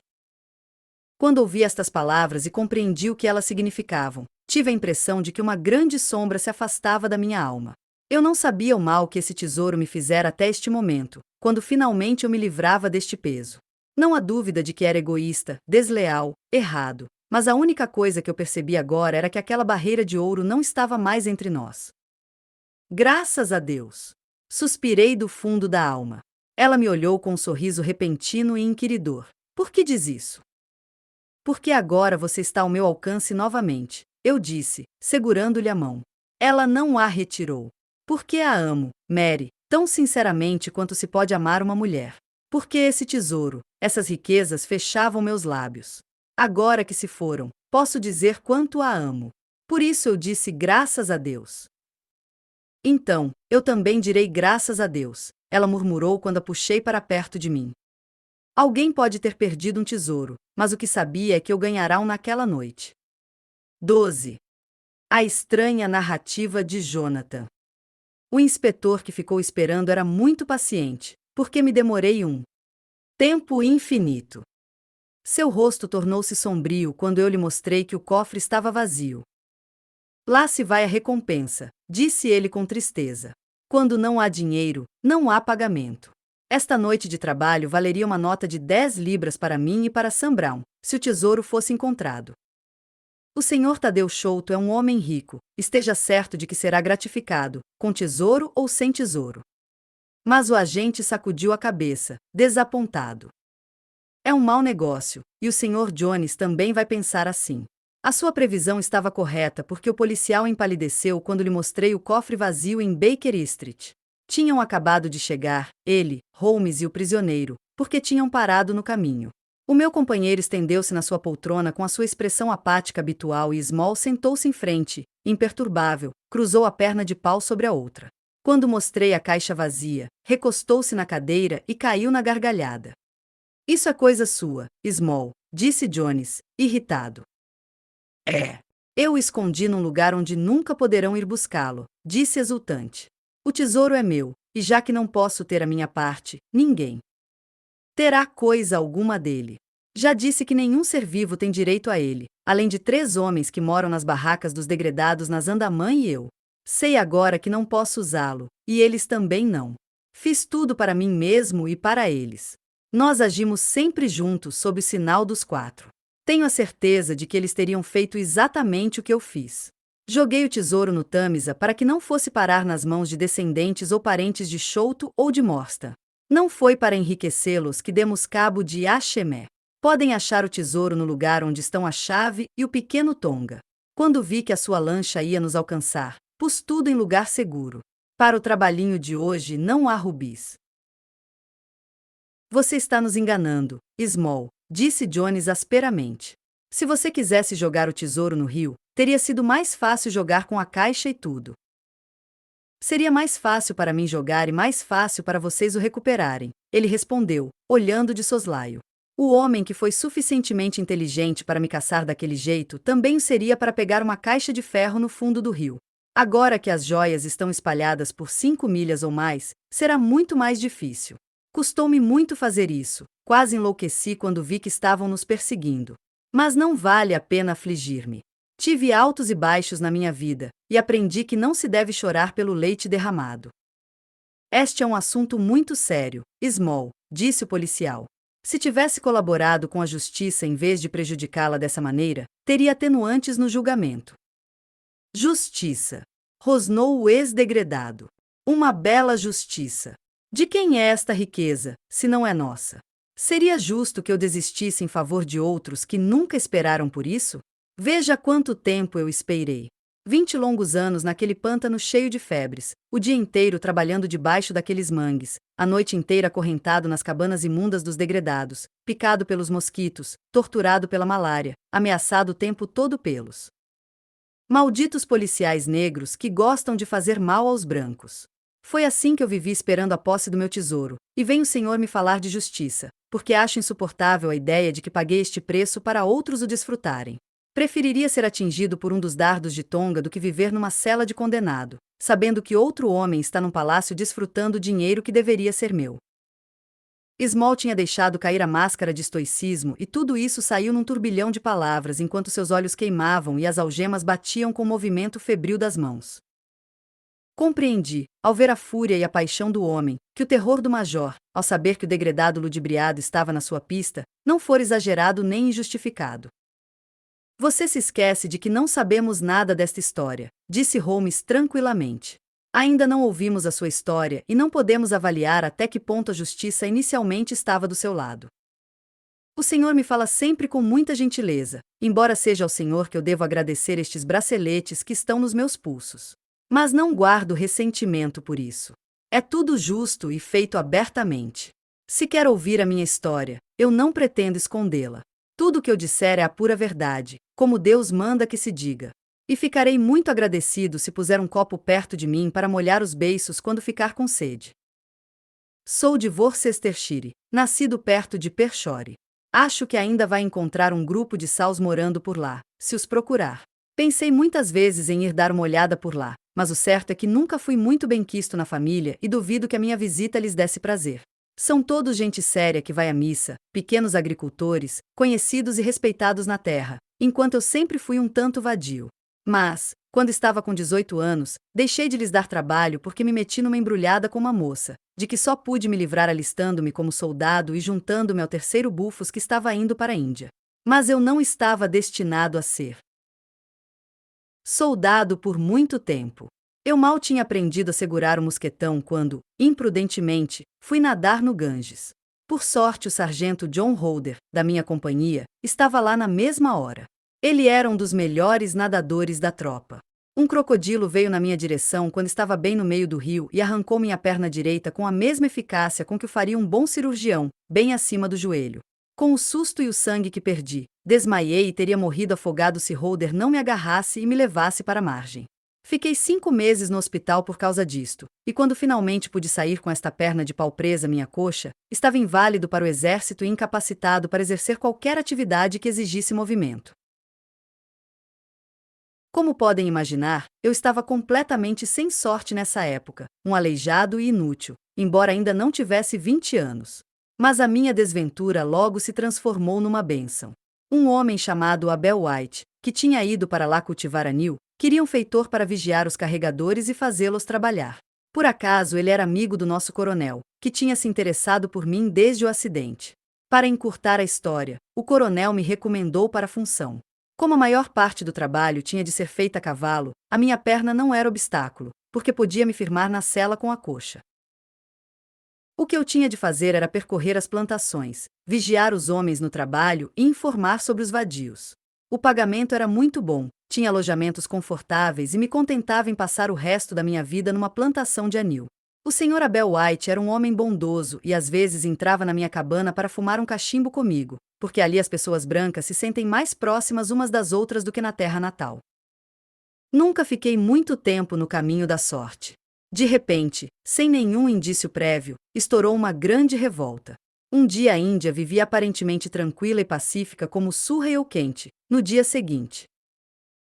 Quando ouvi estas palavras e compreendi o que elas significavam, tive a impressão de que uma grande sombra se afastava da minha alma. Eu não sabia o mal que esse tesouro me fizera até este momento, quando finalmente eu me livrava deste peso. Não há dúvida de que era egoísta, desleal, errado, mas a única coisa que eu percebi agora era que aquela barreira de ouro não estava mais entre nós. Graças a Deus! Suspirei do fundo da alma. Ela me olhou com um sorriso repentino e inquiridor. Por que diz isso? Porque agora você está ao meu alcance novamente, eu disse, segurando-lhe a mão. Ela não a retirou. Porque a amo, Mary, tão sinceramente quanto se pode amar uma mulher. Porque esse tesouro, essas riquezas fechavam meus lábios. Agora que se foram, posso dizer quanto a amo. Por isso eu disse graças a Deus. Então, eu também direi graças a Deus, ela murmurou quando a puxei para perto de mim. Alguém pode ter perdido um tesouro, mas o que sabia é que eu ganhará um naquela noite. 12. A estranha narrativa de Jonathan. O inspetor que ficou esperando era muito paciente, porque me demorei um tempo infinito. Seu rosto tornou-se sombrio quando eu lhe mostrei que o cofre estava vazio. Lá se vai a recompensa, disse ele com tristeza. Quando não há dinheiro, não há pagamento. Esta noite de trabalho valeria uma nota de 10 libras para mim e para Sam Brown, se o tesouro fosse encontrado. O senhor Tadeu Chouto é um homem rico, esteja certo de que será gratificado, com tesouro ou sem tesouro. Mas o agente sacudiu a cabeça, desapontado. É um mau negócio, e o Sr. Jones também vai pensar assim. A sua previsão estava correta porque o policial empalideceu quando lhe mostrei o cofre vazio em Baker Street. Tinham acabado de chegar, ele, Holmes e o prisioneiro, porque tinham parado no caminho. O meu companheiro estendeu-se na sua poltrona com a sua expressão apática habitual e Small sentou-se em frente, imperturbável, cruzou a perna de pau sobre a outra. Quando mostrei a caixa vazia, recostou-se na cadeira e caiu na gargalhada. Isso é coisa sua, Small, disse Jones, irritado. É. Eu o escondi num lugar onde nunca poderão ir buscá-lo, disse exultante. O tesouro é meu, e já que não posso ter a minha parte, ninguém terá coisa alguma dele. Já disse que nenhum ser vivo tem direito a ele, além de 3 homens que moram nas barracas dos degredados nas Andamã e eu. Sei agora que não posso usá-lo, e eles também não. Fiz tudo para mim mesmo e para eles. Nós agimos sempre juntos sob o sinal dos 4. Tenho a certeza de que eles teriam feito exatamente o que eu fiz. Joguei o tesouro no Tamisa para que não fosse parar nas mãos de descendentes ou parentes de Chouto ou de Morsta. Não foi para enriquecê-los que demos cabo de Axemé. Podem achar o tesouro no lugar onde estão a chave e o pequeno Tonga. Quando vi que a sua lancha ia nos alcançar, pus tudo em lugar seguro. Para o trabalhinho de hoje não há rubis. Você está nos enganando, Small, disse Jones asperamente. Se você quisesse jogar o tesouro no rio, teria sido mais fácil jogar com a caixa e tudo. Seria mais fácil para mim jogar e mais fácil para vocês o recuperarem, ele respondeu, olhando de soslaio. O homem que foi suficientemente inteligente para me caçar daquele jeito também o seria para pegar uma caixa de ferro no fundo do rio. Agora que as joias estão espalhadas por 5 milhas ou mais, será muito mais difícil. Custou-me muito fazer isso, quase enlouqueci quando vi que estavam nos perseguindo. Mas não vale a pena afligir-me. Tive altos e baixos na minha vida, e aprendi que não se deve chorar pelo leite derramado. Este é um assunto muito sério, Small, disse o policial. Se tivesse colaborado com a justiça em vez de prejudicá-la dessa maneira, teria atenuantes no julgamento. Justiça, rosnou o ex-degredado. Uma bela justiça. De quem é esta riqueza, se não é nossa? Seria justo que eu desistisse em favor de outros que nunca esperaram por isso? Veja quanto tempo eu esperei. 20 longos anos naquele pântano cheio de febres, o dia inteiro trabalhando debaixo daqueles mangues, a noite inteira acorrentado nas cabanas imundas dos degredados, picado pelos mosquitos, torturado pela malária, ameaçado o tempo todo pelos malditos policiais negros que gostam de fazer mal aos brancos. Foi assim que eu vivi esperando a posse do meu tesouro, e vem o senhor me falar de justiça, porque acho insuportável a ideia de que paguei este preço para outros o desfrutarem. Preferiria ser atingido por um dos dardos de Tonga do que viver numa cela de condenado, sabendo que outro homem está num palácio desfrutando o dinheiro que deveria ser meu. Small tinha deixado cair a máscara de estoicismo e tudo isso saiu num turbilhão de palavras enquanto seus olhos queimavam e as algemas batiam com o movimento febril das mãos. Compreendi, ao ver a fúria e a paixão do homem, que o terror do major, ao saber que o degredado ludibriado estava na sua pista, não fora exagerado nem injustificado. Você se esquece de que não sabemos nada desta história, disse Holmes tranquilamente. Ainda não ouvimos a sua história e não podemos avaliar até que ponto a justiça inicialmente estava do seu lado. O senhor me fala sempre com muita gentileza, embora seja ao senhor que eu devo agradecer estes braceletes que estão nos meus pulsos. Mas não guardo ressentimento por isso. É tudo justo e feito abertamente. Se quer ouvir a minha história, eu não pretendo escondê-la. Tudo o que eu disser é a pura verdade, como Deus manda que se diga. E ficarei muito agradecido se puser um copo perto de mim para molhar os beiços quando ficar com sede. Sou de Worcestershire, nascido perto de Pershore. Acho que ainda vai encontrar um grupo de Saus morando por lá, se os procurar. Pensei muitas vezes em ir dar uma olhada por lá, mas o certo é que nunca fui muito benquisto na família e duvido que a minha visita lhes desse prazer. São todos gente séria que vai à missa, pequenos agricultores, conhecidos e respeitados na terra, enquanto eu sempre fui um tanto vadio. Mas, quando estava com 18 anos, deixei de lhes dar trabalho porque me meti numa embrulhada com uma moça, de que só pude me livrar alistando-me como soldado e juntando-me ao terceiro bufos que estava indo para a Índia. Mas eu não estava destinado a ser soldado por muito tempo. Eu mal tinha aprendido a segurar o mosquetão quando, imprudentemente, fui nadar no Ganges. Por sorte, o sargento John Holder, da minha companhia, estava lá na mesma hora. Ele era um dos melhores nadadores da tropa. Um crocodilo veio na minha direção quando estava bem no meio do rio e arrancou minha perna direita com a mesma eficácia com que o faria um bom cirurgião, bem acima do joelho. Com o susto e o sangue que perdi, desmaiei e teria morrido afogado se Holder não me agarrasse e me levasse para a margem. Fiquei 5 meses no hospital por causa disto, e quando finalmente pude sair com esta perna de pau presa à minha coxa, estava inválido para o exército e incapacitado para exercer qualquer atividade que exigisse movimento. Como podem imaginar, eu estava completamente sem sorte nessa época, um aleijado e inútil, embora ainda não tivesse 20 anos. Mas a minha desventura logo se transformou numa bênção. Um homem chamado Abel White, que tinha ido para lá cultivar anil, queria um feitor para vigiar os carregadores e fazê-los trabalhar. Por acaso ele era amigo do nosso coronel, que tinha se interessado por mim desde o acidente. Para encurtar a história, o coronel me recomendou para a função. Como a maior parte do trabalho tinha de ser feita a cavalo, a minha perna não era obstáculo, porque podia me firmar na sela com a coxa. O que eu tinha de fazer era percorrer as plantações, vigiar os homens no trabalho e informar sobre os vadios. O pagamento era muito bom, tinha alojamentos confortáveis e me contentava em passar o resto da minha vida numa plantação de anil. O Sr. Abel White era um homem bondoso e às vezes entrava na minha cabana para fumar um cachimbo comigo, porque ali as pessoas brancas se sentem mais próximas umas das outras do que na terra natal. Nunca fiquei muito tempo no caminho da sorte. De repente, sem nenhum indício prévio, estourou uma grande revolta. Um dia a Índia vivia aparentemente tranquila e pacífica como Surrey ou Kent. No dia seguinte,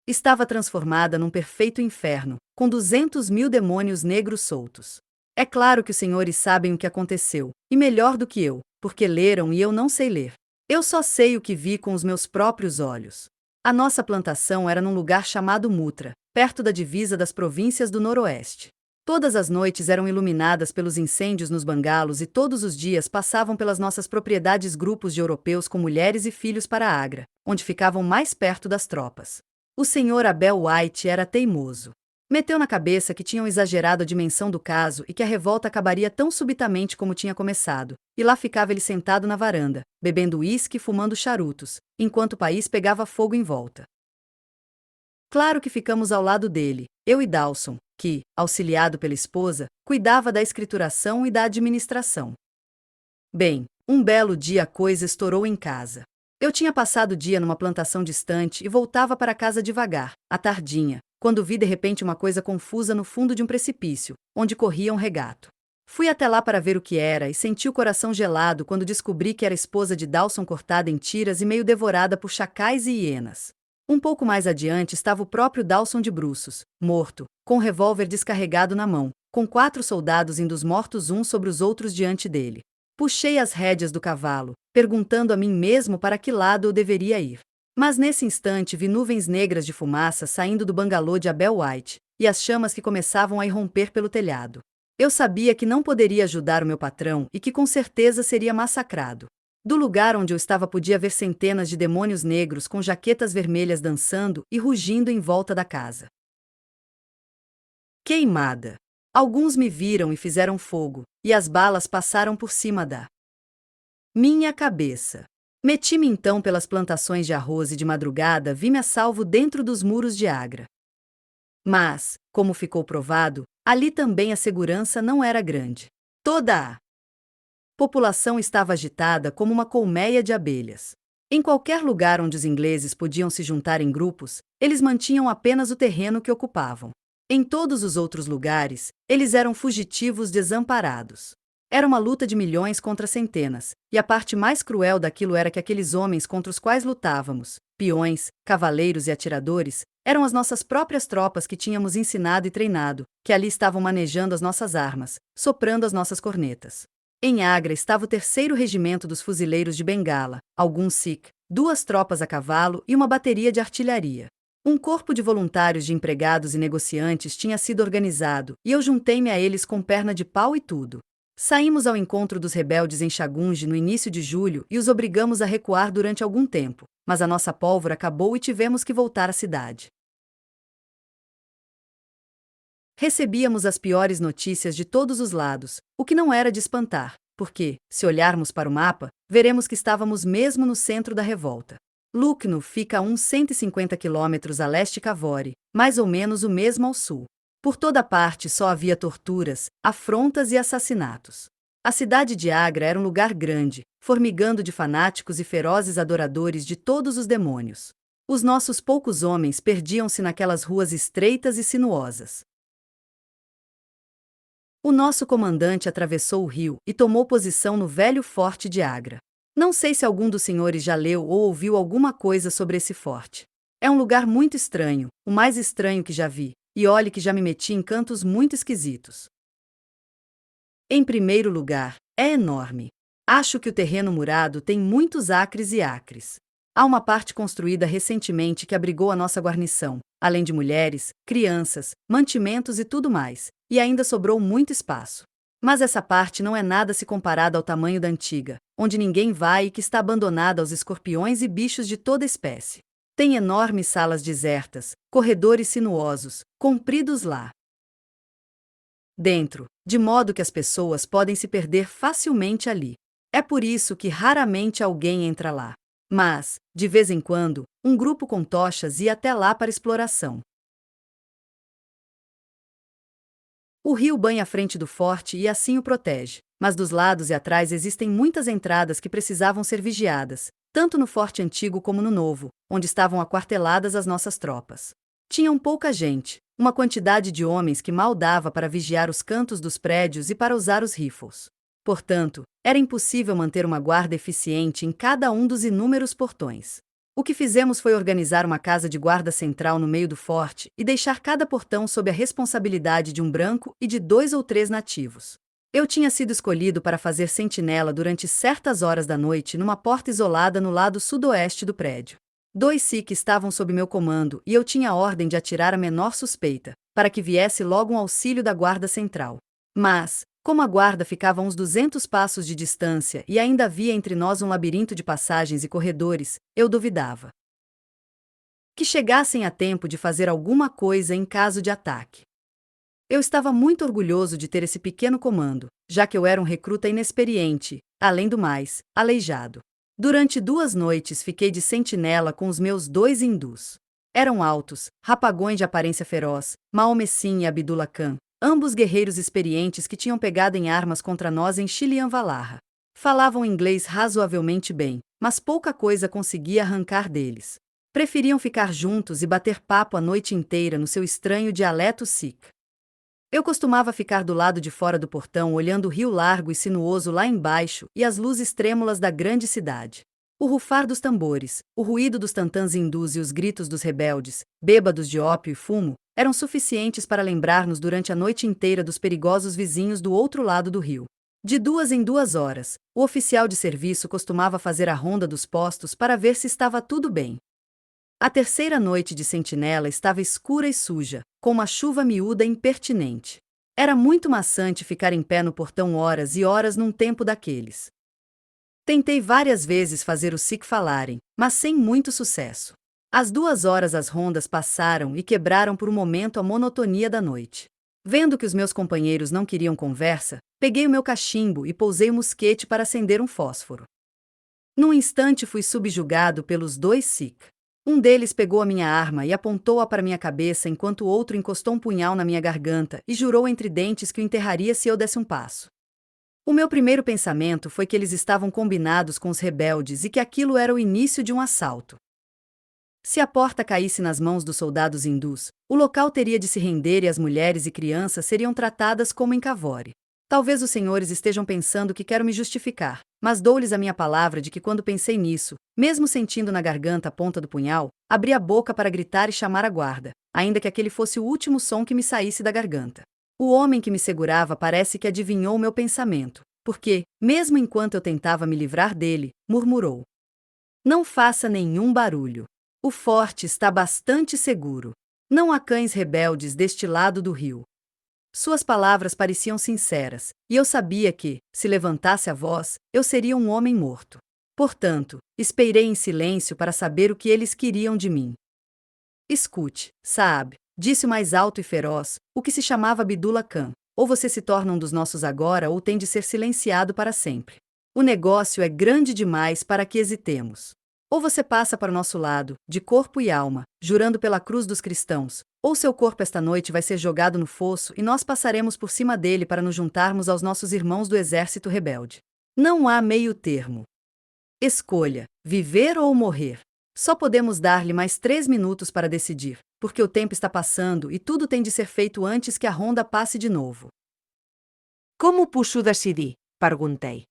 estava transformada num perfeito inferno, com 200.000 demônios negros soltos. É claro que os senhores sabem o que aconteceu, e melhor do que eu, porque leram e eu não sei ler. Eu só sei o que vi com os meus próprios olhos. A nossa plantação era num lugar chamado Mutra, perto da divisa das províncias do Noroeste. Todas as noites eram iluminadas pelos incêndios nos bangalos e todos os dias passavam pelas nossas propriedades grupos de europeus com mulheres e filhos para Agra, onde ficavam mais perto das tropas. O Sr. Abel White era teimoso. Meteu na cabeça que tinham exagerado a dimensão do caso e que a revolta acabaria tão subitamente como tinha começado, e lá ficava ele sentado na varanda, bebendo uísque e fumando charutos, enquanto o país pegava fogo em volta. Claro que ficamos ao lado dele, eu e Dawson, que, auxiliado pela esposa, cuidava da escrituração e da administração. Bem, um belo dia a coisa estourou em casa. Eu tinha passado o dia numa plantação distante e voltava para casa devagar, à tardinha, quando vi de repente uma coisa confusa no fundo de um precipício, onde corria um regato. Fui até lá para ver o que era e senti o coração gelado quando descobri que era a esposa de Dawson cortada em tiras e meio devorada por chacais e hienas. Um pouco mais adiante estava o próprio Dawson de bruços, morto, com um revólver descarregado na mão, com 4 soldados indo os mortos uns sobre os outros diante dele. Puxei as rédeas do cavalo, perguntando a mim mesmo para que lado eu deveria ir. Mas nesse instante vi nuvens negras de fumaça saindo do bangalô de Abel White, e as chamas que começavam a irromper pelo telhado. Eu sabia que não poderia ajudar o meu patrão e que com certeza seria massacrado. Do lugar onde eu estava podia ver centenas de demônios negros com jaquetas vermelhas dançando e rugindo em volta da casa. Queimada. Alguns me viram e fizeram fogo, e as balas passaram por cima da minha cabeça. Meti-me então pelas plantações de arroz e de madrugada vi-me a salvo dentro dos muros de Agra. Mas, como ficou provado, ali também a segurança não era grande. Toda a população estava agitada como uma colmeia de abelhas. Em qualquer lugar onde os ingleses podiam se juntar em grupos, eles mantinham apenas o terreno que ocupavam. Em todos os outros lugares, eles eram fugitivos desamparados. Era uma luta de milhões contra centenas, e a parte mais cruel daquilo era que aqueles homens contra os quais lutávamos, peões, cavaleiros e atiradores, eram as nossas próprias tropas que tínhamos ensinado e treinado, que ali estavam manejando as nossas armas, soprando as nossas cornetas. Em Agra estava o 3º Regimento dos Fuzileiros de Bengala, alguns Sikh, 2 tropas a cavalo e uma bateria de artilharia. Um corpo de voluntários de empregados e negociantes tinha sido organizado, e eu juntei-me a eles com perna de pau e tudo. Saímos ao encontro dos rebeldes em Chagunji no início de julho e os obrigamos a recuar durante algum tempo, mas a nossa pólvora acabou e tivemos que voltar à cidade. Recebíamos as piores notícias de todos os lados, o que não era de espantar, porque, se olharmos para o mapa, veremos que estávamos mesmo no centro da revolta. Lucknow fica a uns 150 quilômetros a leste de Kavori, mais ou menos o mesmo ao sul. Por toda parte só havia torturas, afrontas e assassinatos. A cidade de Agra era um lugar grande, formigando de fanáticos e ferozes adoradores de todos os demônios. Os nossos poucos homens perdiam-se naquelas ruas estreitas e sinuosas. O nosso comandante atravessou o rio e tomou posição no velho forte de Agra. Não sei se algum dos senhores já leu ou ouviu alguma coisa sobre esse forte. É um lugar muito estranho, o mais estranho que já vi, e olhe que já me meti em cantos muito esquisitos. Em primeiro lugar, é enorme. Acho que o terreno murado tem muitos acres e acres. Há uma parte construída recentemente que abrigou a nossa guarnição, além de mulheres, crianças, mantimentos e tudo mais, e ainda sobrou muito espaço. Mas essa parte não é nada se comparada ao tamanho da antiga, onde ninguém vai e que está abandonada aos escorpiões e bichos de toda espécie. Tem enormes salas desertas, corredores sinuosos, compridos lá dentro, de modo que as pessoas podem se perder facilmente ali. É por isso que raramente alguém entra lá. Mas, de vez em quando, um grupo com tochas ia até lá para exploração. O rio banha a frente do forte e assim o protege, mas dos lados e atrás existem muitas entradas que precisavam ser vigiadas, tanto no forte antigo como no novo, onde estavam aquarteladas as nossas tropas. Tinham pouca gente, uma quantidade de homens que mal dava para vigiar os cantos dos prédios e para usar os rifles. Portanto, era impossível manter uma guarda eficiente em cada um dos inúmeros portões. O que fizemos foi organizar uma casa de guarda central no meio do forte e deixar cada portão sob a responsabilidade de um branco e de 2 ou 3 nativos. Eu tinha sido escolhido para fazer sentinela durante certas horas da noite numa porta isolada no lado sudoeste do prédio. 2 Sikh estavam sob meu comando e eu tinha a ordem de atirar a menor suspeita, para que viesse logo um auxílio da guarda central. Mas, como a guarda ficava a uns 200 passos de distância e ainda havia entre nós um labirinto de passagens e corredores, eu duvidava que chegassem a tempo de fazer alguma coisa em caso de ataque. Eu estava muito orgulhoso de ter esse pequeno comando, já que eu era um recruta inexperiente, além do mais, aleijado. Durante 2 noites fiquei de sentinela com os meus 2 hindus. Eram altos, rapagões de aparência feroz, Mahomet Singh e Abdullah Khan, ambos guerreiros experientes que tinham pegado em armas contra nós em Chilianvalarra. Falavam inglês razoavelmente bem, mas pouca coisa conseguia arrancar deles. Preferiam ficar juntos e bater papo a noite inteira no seu estranho dialeto Sikh. Eu costumava ficar do lado de fora do portão olhando o rio largo e sinuoso lá embaixo e as luzes trêmulas da grande cidade. O rufar dos tambores, o ruído dos tantãs hindus e os gritos dos rebeldes, bêbados de ópio e fumo, eram suficientes para lembrar-nos durante a noite inteira dos perigosos vizinhos do outro lado do rio. De 2 em 2 horas, o oficial de serviço costumava fazer a ronda dos postos para ver se estava tudo bem. A 3ª noite de sentinela estava escura e suja, com uma chuva miúda impertinente. Era muito maçante ficar em pé no portão horas e horas num tempo daqueles. Tentei várias vezes fazer os Sikh falarem, mas sem muito sucesso. Às 2 horas as rondas passaram e quebraram por um momento a monotonia da noite. Vendo que os meus companheiros não queriam conversa, peguei o meu cachimbo e pousei o mosquete para acender um fósforo. Num instante fui subjugado pelos 2 Sikh. Um deles pegou a minha arma e apontou-a para minha cabeça enquanto o outro encostou um punhal na minha garganta e jurou entre dentes que o enterraria se eu desse um passo. O meu primeiro pensamento foi que eles estavam combinados com os rebeldes e que aquilo era o início de um assalto. Se a porta caísse nas mãos dos soldados hindus, o local teria de se render e as mulheres e crianças seriam tratadas como em Kavori. Talvez os senhores estejam pensando que quero me justificar, mas dou-lhes a minha palavra de que quando pensei nisso, mesmo sentindo na garganta a ponta do punhal, abri a boca para gritar e chamar a guarda, ainda que aquele fosse o último som que me saísse da garganta. O homem que me segurava parece que adivinhou meu pensamento, porque, mesmo enquanto eu tentava me livrar dele, murmurou: "Não faça nenhum barulho. O forte está bastante seguro. Não há cães rebeldes deste lado do rio." Suas palavras pareciam sinceras, e eu sabia que, se levantasse a voz, eu seria um homem morto. Portanto, esperei em silêncio para saber o que eles queriam de mim. "Escute, Saab", disse o mais alto e feroz, o que se chamava Abdullah Khan. "Ou você se torna um dos nossos agora ou tem de ser silenciado para sempre. O negócio é grande demais para que hesitemos. Ou você passa para o nosso lado, de corpo e alma, jurando pela cruz dos cristãos, ou seu corpo esta noite vai ser jogado no fosso e nós passaremos por cima dele para nos juntarmos aos nossos irmãos do exército rebelde. Não há meio termo. Escolha, viver ou morrer. Só podemos dar-lhe mais 3 minutos para decidir, porque o tempo está passando e tudo tem de ser feito antes que a ronda passe de novo." Como puxo decidir? Perguntei.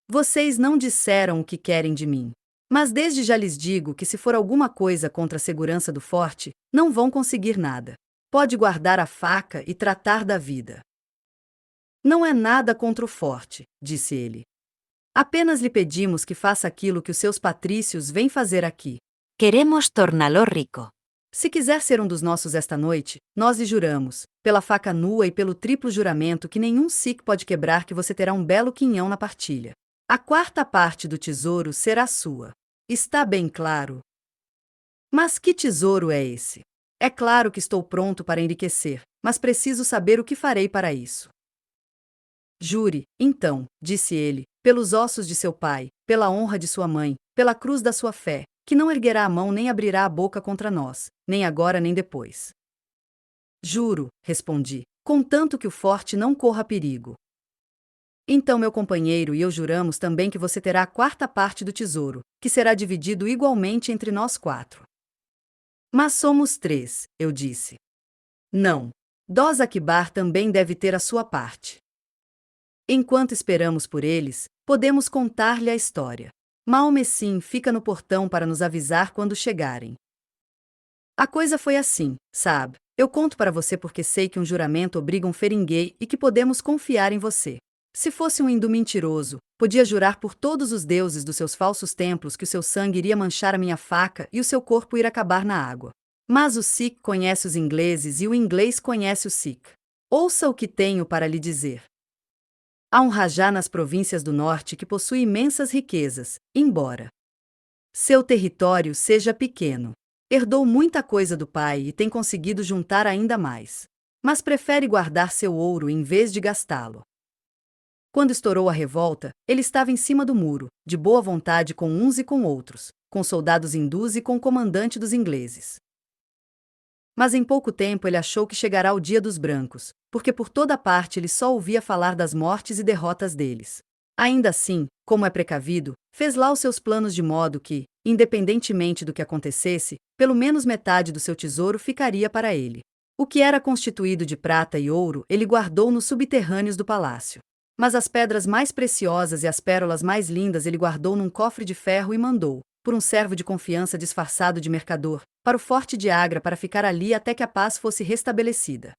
"Vocês não disseram o que querem de mim. Mas desde já lhes digo que se for alguma coisa contra a segurança do forte, não vão conseguir nada. Pode guardar a faca e tratar da vida." "Não é nada contra o forte", disse ele. "Apenas lhe pedimos que faça aquilo que os seus patrícios vêm fazer aqui. Queremos torná-lo rico. Se quiser ser um dos nossos esta noite, nós lhe juramos, pela faca nua e pelo triplo juramento que nenhum Sikh pode quebrar, que você terá um belo quinhão na partilha. A 4ª parte do tesouro será sua. Está bem claro?" "Mas que tesouro é esse? É claro que estou pronto para enriquecer, mas preciso saber o que farei para isso." "Jure, então", disse ele, "pelos ossos de seu pai, pela honra de sua mãe, pela cruz da sua fé, que não erguerá a mão nem abrirá a boca contra nós, nem agora nem depois." "Juro", respondi, "contanto que o forte não corra perigo." "Então meu companheiro e eu juramos também que você terá a 4ª parte do tesouro, que será dividido igualmente entre nós 4. "Mas somos 3, eu disse. "Não. Doz Akbar também deve ter a sua parte." Enquanto esperamos por eles, podemos contar-lhe a história. Maomessim fica no portão para nos avisar quando chegarem. A coisa foi assim, sabe? Eu conto para você porque sei que um juramento obriga um feringuei e que podemos confiar em você. Se fosse um hindu mentiroso, podia jurar por todos os deuses dos seus falsos templos que o seu sangue iria manchar a minha faca e o seu corpo ir acabar na água. Mas o Sikh conhece os ingleses e o inglês conhece o Sikh. Ouça o que tenho para lhe dizer. Há um rajá nas províncias do norte que possui imensas riquezas, embora seu território seja pequeno. Herdou muita coisa do pai e tem conseguido juntar ainda mais. Mas prefere guardar seu ouro em vez de gastá-lo. Quando estourou a revolta, ele estava em cima do muro, de boa vontade com uns e com outros, com soldados hindus e com o comandante dos ingleses. Mas em pouco tempo ele achou que chegará o dia dos brancos, porque por toda parte ele só ouvia falar das mortes e derrotas deles. Ainda assim, como é precavido, fez lá os seus planos de modo que, independentemente do que acontecesse, pelo menos metade do seu tesouro ficaria para ele. O que era constituído de prata e ouro ele guardou nos subterrâneos do palácio. Mas as pedras mais preciosas e as pérolas mais lindas ele guardou num cofre de ferro e mandou, por um servo de confiança disfarçado de mercador, para o forte de Agra para ficar ali até que a paz fosse restabelecida.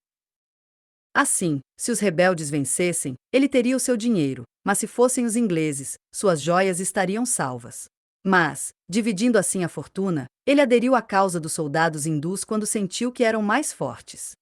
Assim, se os rebeldes vencessem, ele teria o seu dinheiro, mas se fossem os ingleses, suas joias estariam salvas. Mas, dividindo assim a fortuna, ele aderiu à causa dos soldados hindus quando sentiu que eram mais fortes.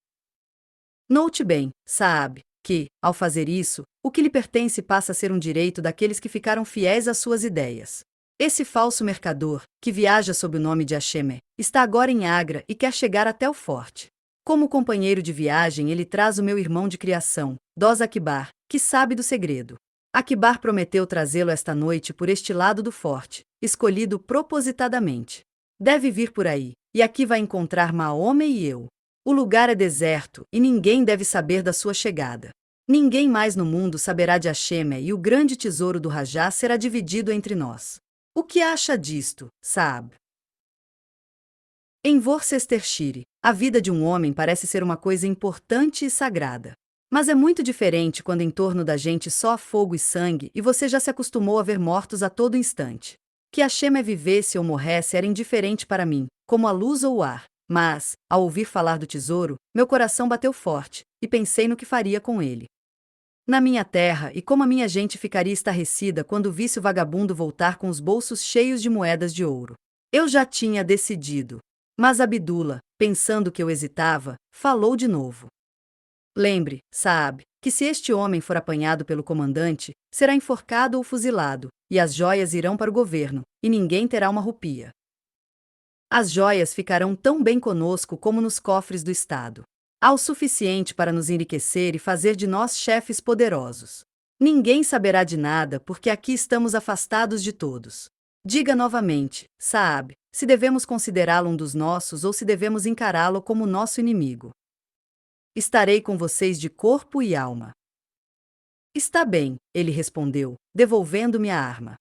Note bem, Saab, que, ao fazer isso, o que lhe pertence passa a ser um direito daqueles que ficaram fiéis às suas ideias. Esse falso mercador, que viaja sob o nome de Asheme, está agora em Agra e quer chegar até o forte. Como companheiro de viagem ele traz o meu irmão de criação, Doz Akbar, que sabe do segredo. Akbar prometeu trazê-lo esta noite por este lado do forte, escolhido propositadamente. Deve vir por aí, e aqui vai encontrar Maomé e eu. O lugar é deserto, e ninguém deve saber da sua chegada. Ninguém mais no mundo saberá de Asheme e o grande tesouro do Rajá será dividido entre nós. O que acha disto, Saab? Em Worcestershire, a vida de um homem parece ser uma coisa importante e sagrada. Mas é muito diferente quando em torno da gente só há fogo e sangue e você já se acostumou a ver mortos a todo instante. Que a Shemé vivesse ou morresse era indiferente para mim, como a luz ou o ar. Mas, ao ouvir falar do tesouro, meu coração bateu forte, e pensei no que faria com ele. Na minha terra, e como a minha gente ficaria estarrecida quando visse o vagabundo voltar com os bolsos cheios de moedas de ouro. Eu já tinha decidido. Mas Abdullah, pensando que eu hesitava, falou de novo. Lembre, Saab, que se este homem for apanhado pelo comandante, será enforcado ou fuzilado, e as joias irão para o governo, e ninguém terá uma rupia. As joias ficarão tão bem conosco como nos cofres do Estado. Há o suficiente para nos enriquecer e fazer de nós chefes poderosos. Ninguém saberá de nada porque aqui estamos afastados de todos. Diga novamente, Saab, se devemos considerá-lo um dos nossos ou se devemos encará-lo como nosso inimigo. Estarei com vocês de corpo e alma. Está bem, ele respondeu, devolvendo-me a arma.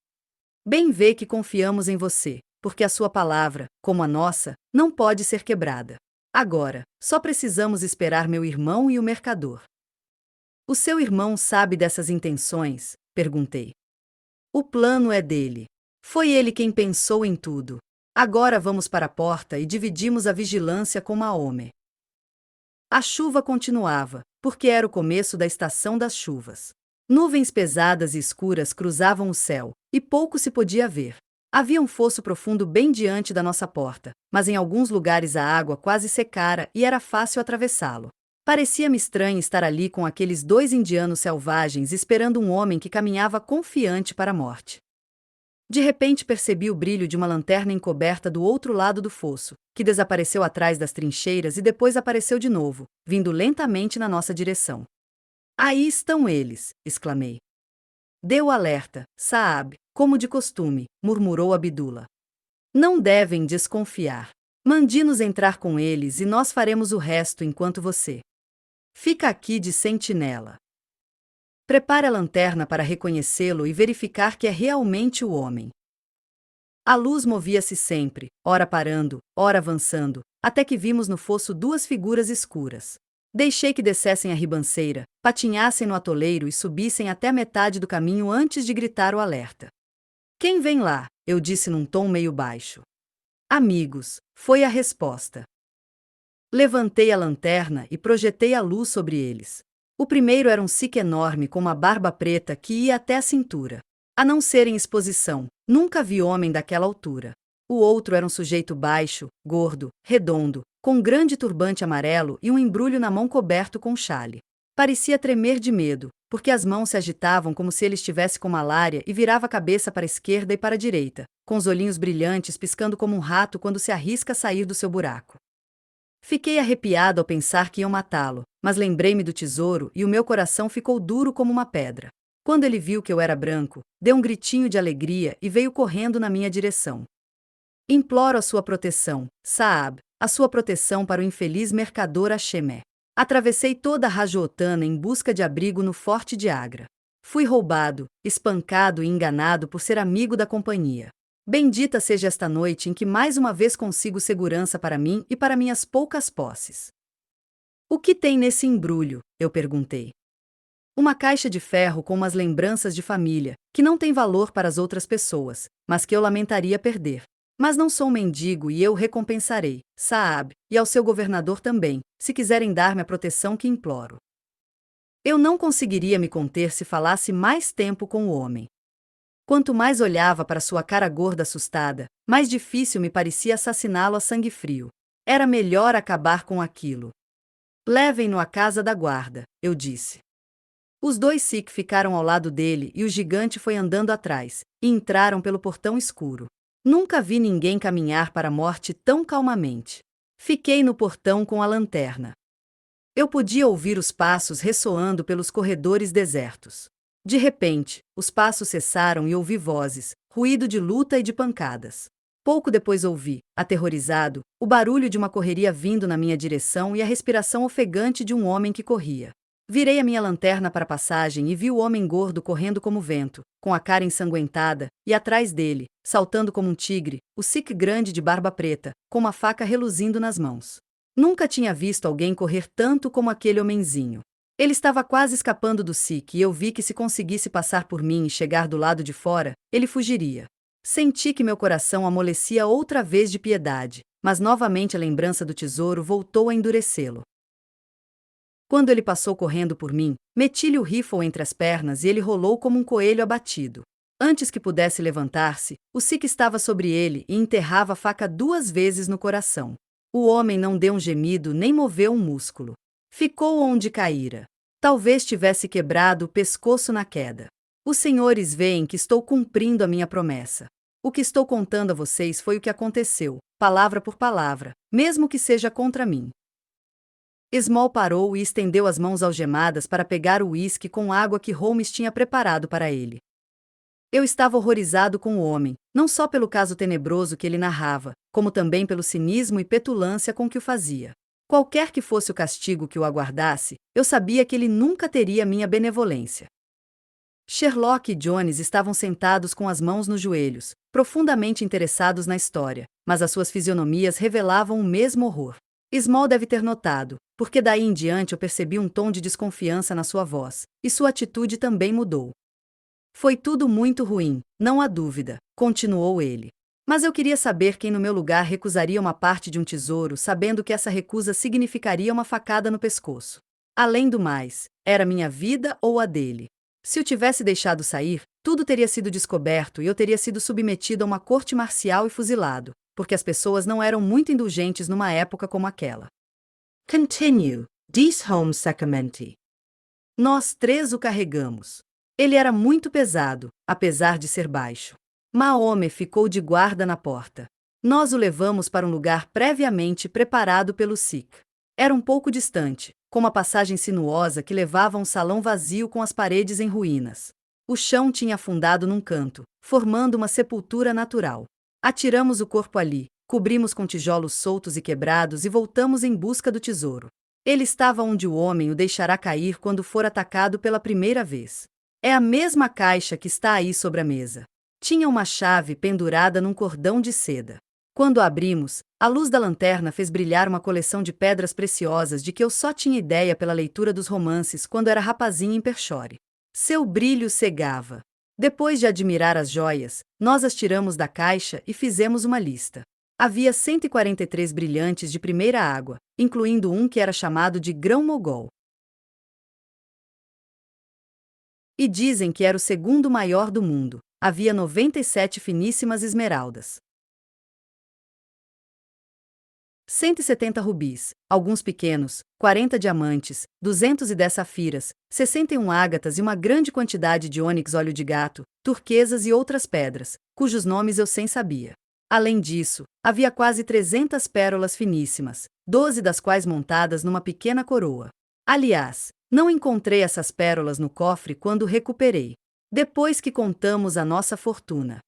Bem vê que confiamos em você, porque a sua palavra, como a nossa, não pode ser quebrada. Agora, só precisamos esperar meu irmão e o mercador. O seu irmão sabe dessas intenções? Perguntei. O plano é dele. Foi ele quem pensou em tudo. Agora vamos para a porta e dividimos a vigilância com Maomé. A chuva continuava, porque era o começo da estação das chuvas. Nuvens pesadas e escuras cruzavam o céu, e pouco se podia ver. Havia um fosso profundo bem diante da nossa porta, mas em alguns lugares a água quase secara e era fácil atravessá-lo. Parecia-me estranho estar ali com aqueles 2 indianos selvagens esperando um homem que caminhava confiante para a morte. De repente percebi o brilho de uma lanterna encoberta do outro lado do fosso, que desapareceu atrás das trincheiras e depois apareceu de novo, vindo lentamente na nossa direção. Aí estão eles, exclamei. Deu alerta, Saab, como de costume, murmurou Abdullah. Não devem desconfiar. Mande-nos entrar com eles e nós faremos o resto enquanto você fica aqui de sentinela. Prepare a lanterna para reconhecê-lo e verificar que é realmente o homem. A luz movia-se sempre, ora parando, ora avançando, até que vimos no fosso 2 figuras escuras. Deixei que descessem a ribanceira, patinhassem no atoleiro e subissem até a metade do caminho antes de gritar o alerta. Quem vem lá? Eu disse num tom meio baixo. Amigos, foi a resposta. Levantei a lanterna e projetei a luz sobre eles. O primeiro era um sikh enorme com uma barba preta que ia até a cintura. A não ser em exposição, nunca vi homem daquela altura. O outro era um sujeito baixo, gordo, redondo, com um grande turbante amarelo e um embrulho na mão coberto com chale. Parecia tremer de medo, porque as mãos se agitavam como se ele estivesse com malária e virava a cabeça para a esquerda e para a direita, com os olhinhos brilhantes piscando como um rato quando se arrisca a sair do seu buraco. Fiquei arrepiado ao pensar que iam matá-lo, mas lembrei-me do tesouro e o meu coração ficou duro como uma pedra. Quando ele viu que eu era branco, deu um gritinho de alegria e veio correndo na minha direção. Imploro a sua proteção, Saab, a sua proteção para o infeliz mercador Ashemé. Atravessei toda a Rajotana em busca de abrigo no forte de Agra. Fui roubado, espancado e enganado por ser amigo da companhia. Bendita seja esta noite em que mais uma vez consigo segurança para mim e para minhas poucas posses. O que tem nesse embrulho? Eu perguntei. Uma caixa de ferro com umas lembranças de família, que não tem valor para as outras pessoas, mas que eu lamentaria perder. Mas não sou um mendigo e eu recompensarei, Saab, e ao seu governador também, se quiserem dar-me a proteção que imploro. Eu não conseguiria me conter se falasse mais tempo com o homem. Quanto mais olhava para sua cara gorda assustada, mais difícil me parecia assassiná-lo a sangue frio. Era melhor acabar com aquilo. Levem-no à casa da guarda, eu disse. Os 2 Sikh ficaram ao lado dele e o gigante foi andando atrás, e entraram pelo portão escuro. Nunca vi ninguém caminhar para a morte tão calmamente. Fiquei no portão com a lanterna. Eu podia ouvir os passos ressoando pelos corredores desertos. De repente, os passos cessaram e ouvi vozes, ruído de luta e de pancadas. Pouco depois ouvi, aterrorizado, o barulho de uma correria vindo na minha direção e a respiração ofegante de um homem que corria. Virei a minha lanterna para a passagem e vi o homem gordo correndo como vento, com a cara ensanguentada, e atrás dele, saltando como um tigre, o Sikh grande de barba preta, com uma faca reluzindo nas mãos. Nunca tinha visto alguém correr tanto como aquele homenzinho. Ele estava quase escapando do Sikh e eu vi que se conseguisse passar por mim e chegar do lado de fora, ele fugiria. Senti que meu coração amolecia outra vez de piedade, mas novamente a lembrança do tesouro voltou a endurecê-lo. Quando ele passou correndo por mim, meti-lhe o rifle entre as pernas e ele rolou como um coelho abatido. Antes que pudesse levantar-se, o Sikh estava sobre ele e enterrava a faca 2 vezes no coração. O homem não deu um gemido nem moveu um músculo. Ficou onde caíra. Talvez tivesse quebrado o pescoço na queda. Os senhores veem que estou cumprindo a minha promessa. O que estou contando a vocês foi o que aconteceu, palavra por palavra, mesmo que seja contra mim. Small parou e estendeu as mãos algemadas para pegar o uísque com água que Holmes tinha preparado para ele. Eu estava horrorizado com o homem, não só pelo caso tenebroso que ele narrava, como também pelo cinismo e petulância com que o fazia. Qualquer que fosse o castigo que o aguardasse, eu sabia que ele nunca teria minha benevolência. Sherlock e Jones estavam sentados com as mãos nos joelhos, profundamente interessados na história, mas as suas fisionomias revelavam o mesmo horror. Small deve ter notado, porque daí em diante eu percebi um tom de desconfiança na sua voz, e sua atitude também mudou. Foi tudo muito ruim, não há dúvida, continuou ele. Mas eu queria saber quem no meu lugar recusaria uma parte de um tesouro, sabendo que essa recusa significaria uma facada no pescoço. Além do mais, era minha vida ou a dele. Se o tivesse deixado sair, tudo teria sido descoberto e eu teria sido submetido a uma corte marcial e fuzilado, porque as pessoas não eram muito indulgentes numa época como aquela. Continue, diz Holmes secamente. Nós 3 o carregamos. Ele era muito pesado, apesar de ser baixo. Mahomé ficou de guarda na porta. Nós o levamos para um lugar previamente preparado pelo Sikh. Era um pouco distante, com uma passagem sinuosa que levava a um salão vazio com as paredes em ruínas. O chão tinha afundado num canto, formando uma sepultura natural. Atiramos o corpo ali, cobrimos com tijolos soltos e quebrados e voltamos em busca do tesouro. Ele estava onde o homem o deixará cair quando for atacado pela primeira vez. É a mesma caixa que está aí sobre a mesa. Tinha uma chave pendurada num cordão de seda. Quando a abrimos, a luz da lanterna fez brilhar uma coleção de pedras preciosas de que eu só tinha ideia pela leitura dos romances quando era rapazinho em Pershore. Seu brilho cegava. Depois de admirar as joias, nós as tiramos da caixa e fizemos uma lista. Havia 143 brilhantes de primeira água, incluindo um que era chamado de grão-mogol. E dizem que era o segundo maior do mundo. Havia 97 finíssimas esmeraldas. 170 rubis, alguns pequenos, 40 diamantes, 210 safiras, 61 ágatas e uma grande quantidade de ônix óleo de gato, turquesas e outras pedras, cujos nomes eu sem sabia. Além disso, havia quase 300 pérolas finíssimas, 12 das quais montadas numa pequena coroa. Aliás, não encontrei essas pérolas no cofre quando o recuperei. Depois que contamos a nossa fortuna,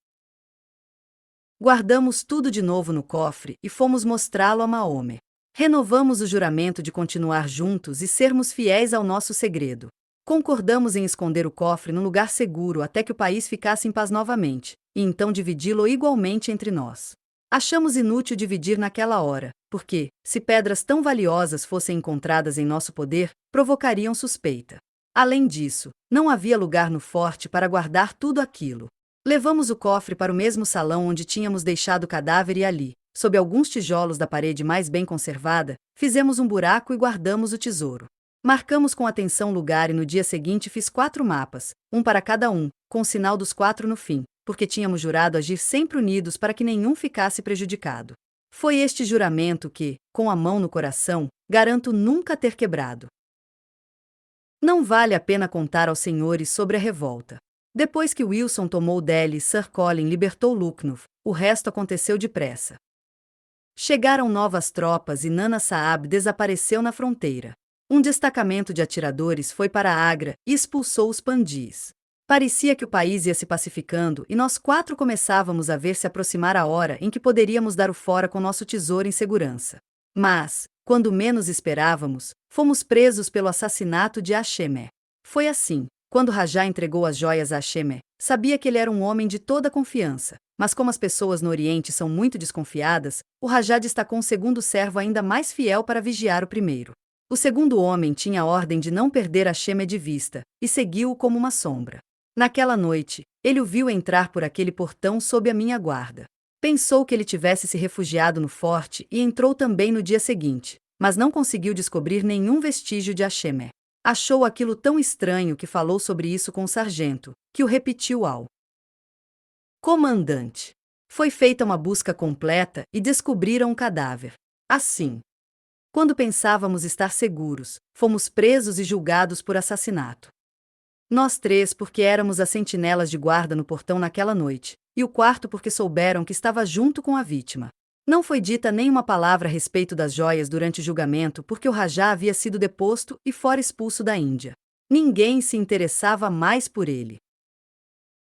guardamos tudo de novo no cofre e fomos mostrá-lo a Mahomé. Renovamos o juramento de continuar juntos e sermos fiéis ao nosso segredo. Concordamos em esconder o cofre num lugar seguro até que o país ficasse em paz novamente, e então dividi-lo igualmente entre nós. Achamos inútil dividir naquela hora, porque, se pedras tão valiosas fossem encontradas em nosso poder, provocariam suspeita. Além disso, não havia lugar no forte para guardar tudo aquilo. Levamos o cofre para o mesmo salão onde tínhamos deixado o cadáver e ali, sob alguns tijolos da parede mais bem conservada, fizemos um buraco e guardamos o tesouro. Marcamos com atenção o lugar e no dia seguinte fiz 4 mapas, um para cada um, com o sinal dos 4 no fim, porque tínhamos jurado agir sempre unidos para que nenhum ficasse prejudicado. Foi este juramento que, com a mão no coração, garanto nunca ter quebrado. Não vale a pena contar aos senhores sobre a revolta. Depois que Wilson tomou Delhi e Sir Colin libertou Lucknow, o resto aconteceu depressa. Chegaram novas tropas e Nana Sahib desapareceu na fronteira. Um destacamento de atiradores foi para Agra e expulsou os pandis. Parecia que o país ia se pacificando e nós 4 começávamos a ver se aproximar a hora em que poderíamos dar o fora com nosso tesouro em segurança. Mas, quando menos esperávamos, fomos presos pelo assassinato de Ashemé. Foi assim, quando Rajá entregou as joias a Ashemé, sabia que ele era um homem de toda confiança, mas como as pessoas no Oriente são muito desconfiadas, o Rajá destacou um segundo servo ainda mais fiel para vigiar o primeiro. O segundo homem tinha a ordem de não perder Asheme de vista, e seguiu-o como uma sombra. Naquela noite, ele o viu entrar por aquele portão sob a minha guarda. Pensou que ele tivesse se refugiado no forte e entrou também no dia seguinte, mas não conseguiu descobrir nenhum vestígio de Asheme. Achou aquilo tão estranho que falou sobre isso com o sargento, que o repetiu ao comandante. Foi feita uma busca completa e descobriram um cadáver. Assim, quando pensávamos estar seguros, fomos presos e julgados por assassinato. Nós três porque éramos as sentinelas de guarda no portão naquela noite, e o quarto porque souberam que estava junto com a vítima. Não foi dita nenhuma palavra a respeito das joias durante o julgamento porque o Rajá havia sido deposto e fora expulso da Índia. Ninguém se interessava mais por ele.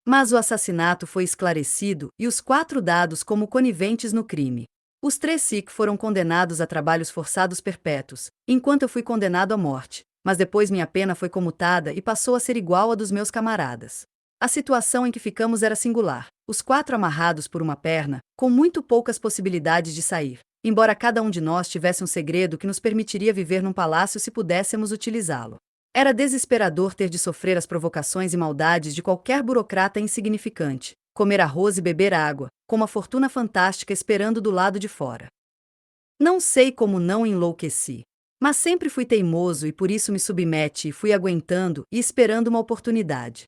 Mas o assassinato foi esclarecido e os 4 dados como coniventes no crime. Os 3 Sikh foram condenados a trabalhos forçados perpétuos, enquanto eu fui condenado à morte, mas depois minha pena foi comutada e passou a ser igual à dos meus camaradas. A situação em que ficamos era singular, os 4 amarrados por uma perna, com muito poucas possibilidades de sair, embora cada um de nós tivesse um segredo que nos permitiria viver num palácio se pudéssemos utilizá-lo. Era desesperador ter de sofrer as provocações e maldades de qualquer burocrata insignificante, comer arroz e beber água, com uma fortuna fantástica esperando do lado de fora. Não sei como não enlouqueci. Mas sempre fui teimoso e por isso me submeti e fui aguentando e esperando uma oportunidade.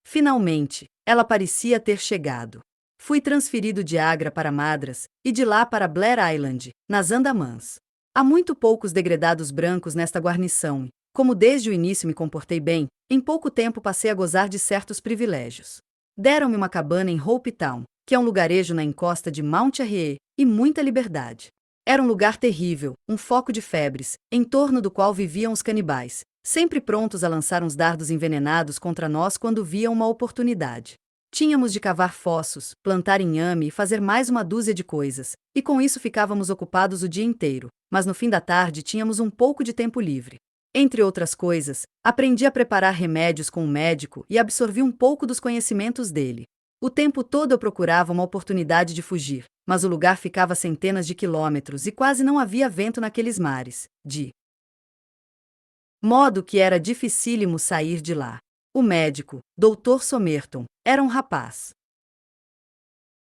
Finalmente, ela parecia ter chegado. Fui transferido de Agra para Madras, e de lá para Blair Island, nas Andamãs. Há muito poucos degredados brancos nesta guarnição, e, como desde o início me comportei bem, em pouco tempo passei a gozar de certos privilégios. Deram-me uma cabana em Hope Town, que é um lugarejo na encosta de Mount Arrie, e muita liberdade. Era um lugar terrível, um foco de febres, em torno do qual viviam os canibais, sempre prontos a lançar uns dardos envenenados contra nós quando viam uma oportunidade. Tínhamos de cavar fossos, plantar inhame e fazer mais uma dúzia de coisas, e com isso ficávamos ocupados o dia inteiro, mas no fim da tarde tínhamos um pouco de tempo livre. Entre outras coisas, aprendi a preparar remédios com um médico e absorvi um pouco dos conhecimentos dele. O tempo todo eu procurava uma oportunidade de fugir, mas o lugar ficava a centenas de quilômetros e quase não havia vento naqueles mares, de modo que era dificílimo sair de lá. O médico, Dr. Somerton, era um rapaz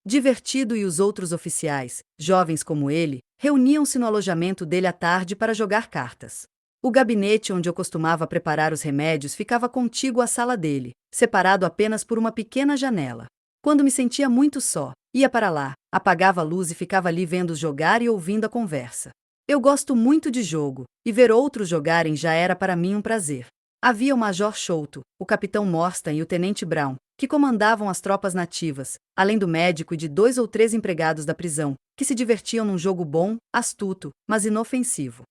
divertido e os outros oficiais, jovens como ele, reuniam-se no alojamento dele à tarde para jogar cartas. O gabinete onde eu costumava preparar os remédios ficava contíguo à sala dele, separado apenas por uma pequena janela. Quando me sentia muito só, ia para lá, apagava a luz e ficava ali vendo-os jogar e ouvindo a conversa. Eu gosto muito de jogo, e ver outros jogarem já era para mim um prazer. Havia o Major Sholto, o Capitão Morstan e o Tenente Brown, que comandavam as tropas nativas, além do médico e de 2 ou 3 empregados da prisão, que se divertiam num jogo bom, astuto, mas inofensivo.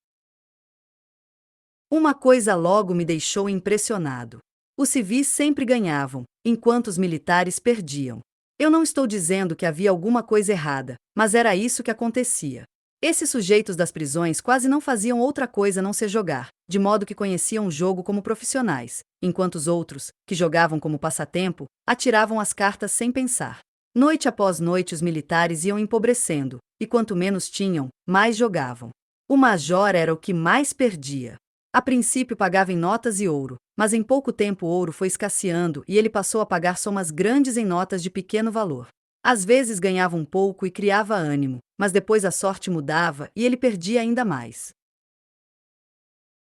Uma coisa logo me deixou impressionado. Os civis sempre ganhavam, enquanto os militares perdiam. Eu não estou dizendo que havia alguma coisa errada, mas era isso que acontecia. Esses sujeitos das prisões quase não faziam outra coisa a não ser jogar, de modo que conheciam o jogo como profissionais, enquanto os outros, que jogavam como passatempo, atiravam as cartas sem pensar. Noite após noite os militares iam empobrecendo, e quanto menos tinham, mais jogavam. O major era o que mais perdia. A princípio pagava em notas e ouro, mas em pouco tempo o ouro foi escasseando e ele passou a pagar somas grandes em notas de pequeno valor. Às vezes ganhava um pouco e criava ânimo, mas depois a sorte mudava e ele perdia ainda mais.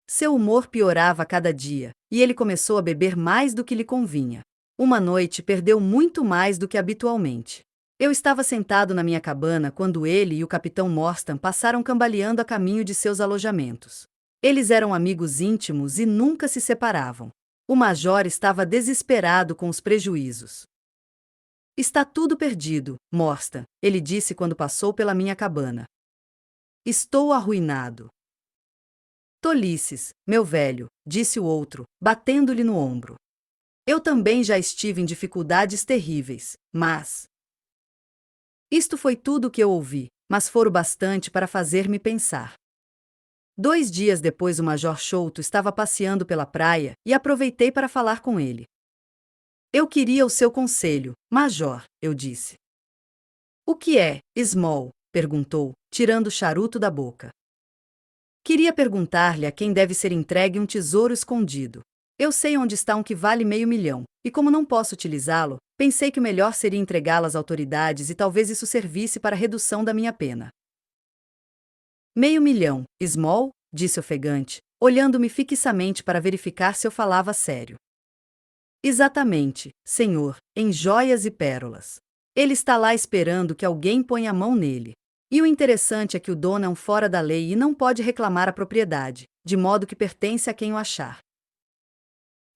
Seu humor piorava a cada dia, e ele começou a beber mais do que lhe convinha. Uma noite perdeu muito mais do que habitualmente. Eu estava sentado na minha cabana quando ele e o Capitão Morstan passaram cambaleando a caminho de seus alojamentos. Eles eram amigos íntimos e nunca se separavam. O major estava desesperado com os prejuízos. Está tudo perdido, Morstan, ele disse quando passou pela minha cabana. Estou arruinado. Tolices, meu velho, disse o outro, batendo-lhe no ombro. Eu também já estive em dificuldades terríveis, mas... Isto foi tudo o que eu ouvi, mas foi o bastante para fazer-me pensar. 2 dias depois o Major Sholto estava passeando pela praia e aproveitei para falar com ele. Eu queria o seu conselho, Major, eu disse. O que é, Small? Perguntou, tirando o charuto da boca. Queria perguntar-lhe a quem deve ser entregue um tesouro escondido. Eu sei onde está um que vale $500.000, e como não posso utilizá-lo, pensei que o melhor seria entregá-lo às autoridades e talvez isso servisse para a redução da minha pena. $500.000, Small? Disse ofegante, olhando-me fixamente para verificar se eu falava sério. Exatamente, senhor, em joias e pérolas. Ele está lá esperando que alguém ponha a mão nele. E o interessante é que o dono é um fora da lei e não pode reclamar a propriedade, de modo que pertence a quem o achar.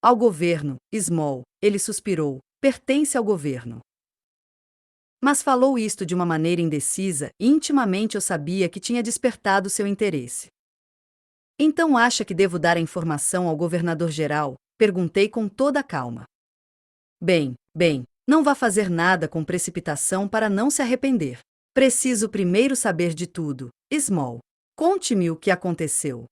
Ao governo, Small, ele suspirou, pertence ao governo. Mas falou isto de uma maneira indecisa e intimamente eu sabia que tinha despertado seu interesse. Então acha que devo dar a informação ao governador-geral? Perguntei com toda a calma. Bem, não vá fazer nada com precipitação para não se arrepender. Preciso primeiro saber de tudo, Small. Conte-me o que aconteceu.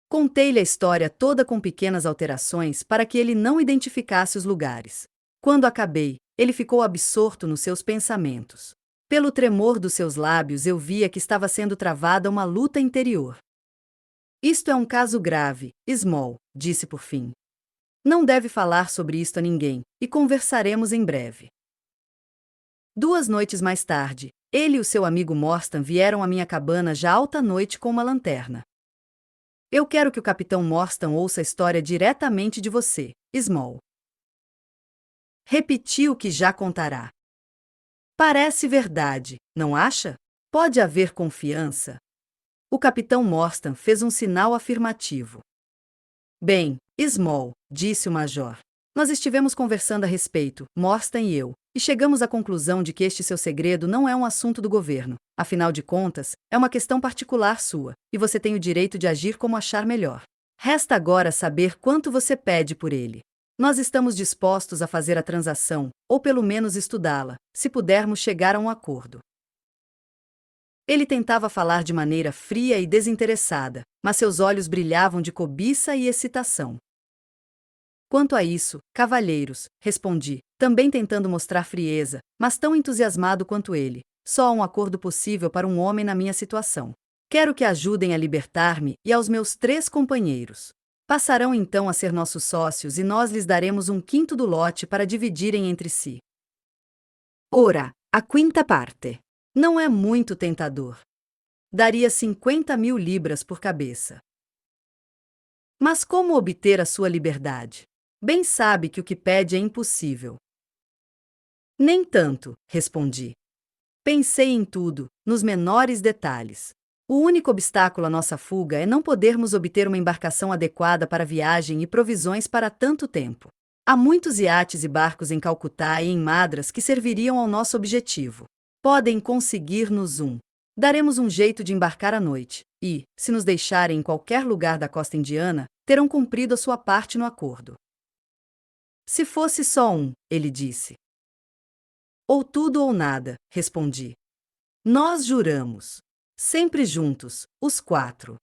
Contei-lhe a história toda com pequenas alterações para que ele não identificasse os lugares. Quando acabei, ele ficou absorto nos seus pensamentos. Pelo tremor dos seus lábios eu via que estava sendo travada uma luta interior. Isto é um caso grave, Small, disse por fim. Não deve falar sobre isto a ninguém, e conversaremos em breve. 2 noites mais tarde, ele e o seu amigo Morstan vieram à minha cabana já alta noite com uma lanterna. Eu quero que o capitão Morstan ouça a história diretamente de você, Small. Repetiu o que já contará. Parece verdade, não acha? Pode haver confiança. O capitão Morstan fez um sinal afirmativo. Bem, Small, disse o major. Nós estivemos conversando a respeito, Morstan e eu, e chegamos à conclusão de que este seu segredo não é um assunto do governo. Afinal de contas, é uma questão particular sua, e você tem o direito de agir como achar melhor. Resta agora saber quanto você pede por ele. Nós estamos dispostos a fazer a transação, ou pelo menos estudá-la, se pudermos chegar a um acordo. Ele tentava falar de maneira fria e desinteressada, mas seus olhos brilhavam de cobiça e excitação. Quanto a isso, cavalheiros, respondi, também tentando mostrar frieza, mas tão entusiasmado quanto ele. Só há um acordo possível para um homem na minha situação. Quero que ajudem a libertar-me e aos meus 3 companheiros. Passarão então a ser nossos sócios e nós lhes daremos 1/5 do lote para dividirem entre si. Ora, a quinta parte. Não é muito tentador. Daria 50.000 libras por cabeça. Mas como obter a sua liberdade? Bem sabe que o que pede é impossível. Nem tanto, respondi. Pensei em tudo, nos menores detalhes. O único obstáculo à nossa fuga é não podermos obter uma embarcação adequada para a viagem e provisões para tanto tempo. Há muitos iates e barcos em Calcutá e em Madras que serviriam ao nosso objetivo. Podem conseguir-nos um. Daremos um jeito de embarcar à noite, e, se nos deixarem em qualquer lugar da costa indiana, terão cumprido a sua parte no acordo. Se fosse só um, ele disse. Ou tudo ou nada, respondi. Nós juramos. Sempre juntos, os 4.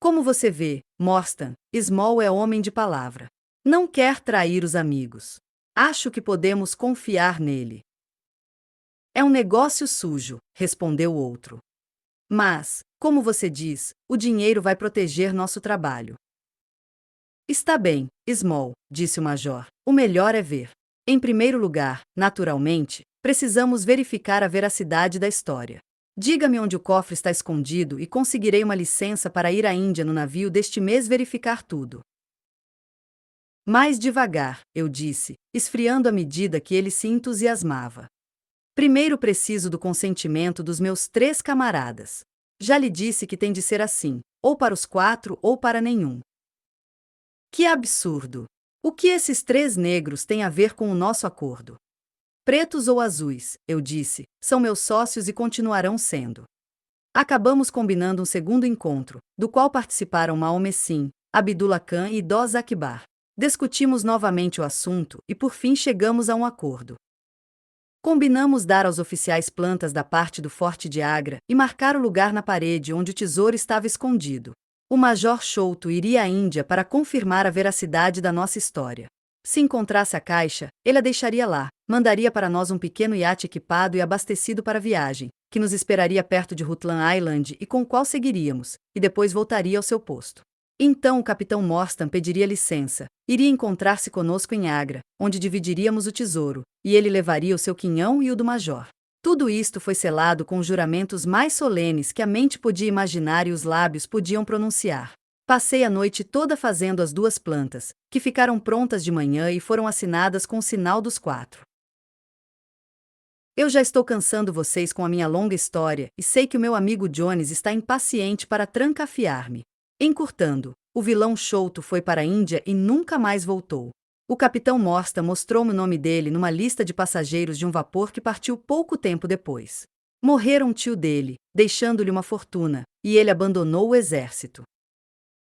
Como você vê, Morstan, Small é homem de palavra. Não quer trair os amigos. Acho que podemos confiar nele. É um negócio sujo, respondeu o outro. Mas, como você diz, o dinheiro vai proteger nosso trabalho. Está bem, Small, disse o major. O melhor é ver. Em primeiro lugar, naturalmente, precisamos verificar a veracidade da história. Diga-me onde o cofre está escondido e conseguirei uma licença para ir à Índia no navio deste mês verificar tudo. Mais devagar, eu disse, esfriando à medida que ele se entusiasmava. Primeiro preciso do consentimento dos meus 3 camaradas. Já lhe disse que tem de ser assim, ou para os 4 ou para nenhum. Que absurdo! O que esses 3 negros têm a ver com o nosso acordo? Pretos ou azuis, eu disse, são meus sócios e continuarão sendo. Acabamos combinando um segundo encontro, do qual participaram Maomessim, Abdullah Khan e Dost Akbar. Discutimos novamente o assunto e por fim chegamos a um acordo. Combinamos dar aos oficiais plantas da parte do Forte de Agra e marcar o lugar na parede onde o tesouro estava escondido. O Major Chouto iria à Índia para confirmar a veracidade da nossa história. Se encontrasse a caixa, ele a deixaria lá, mandaria para nós um pequeno iate equipado e abastecido para a viagem, que nos esperaria perto de Rutland Island e com o qual seguiríamos, e depois voltaria ao seu posto. Então o capitão Morstan pediria licença, iria encontrar-se conosco em Agra, onde dividiríamos o tesouro, e ele levaria o seu quinhão e o do major. Tudo isto foi selado com os juramentos mais solenes que a mente podia imaginar e os lábios podiam pronunciar. Passei a noite toda fazendo as 2 plantas, que ficaram prontas de manhã e foram assinadas com o sinal dos 4. Eu já estou cansando vocês com a minha longa história e sei que o meu amigo Jones está impaciente para trancafiar-me. Encurtando, o vilão Chouto foi para a Índia e nunca mais voltou. O capitão Morstan mostrou-me o nome dele numa lista de passageiros de um vapor que partiu pouco tempo depois. Morrera um tio dele, deixando-lhe uma fortuna, e ele abandonou o exército.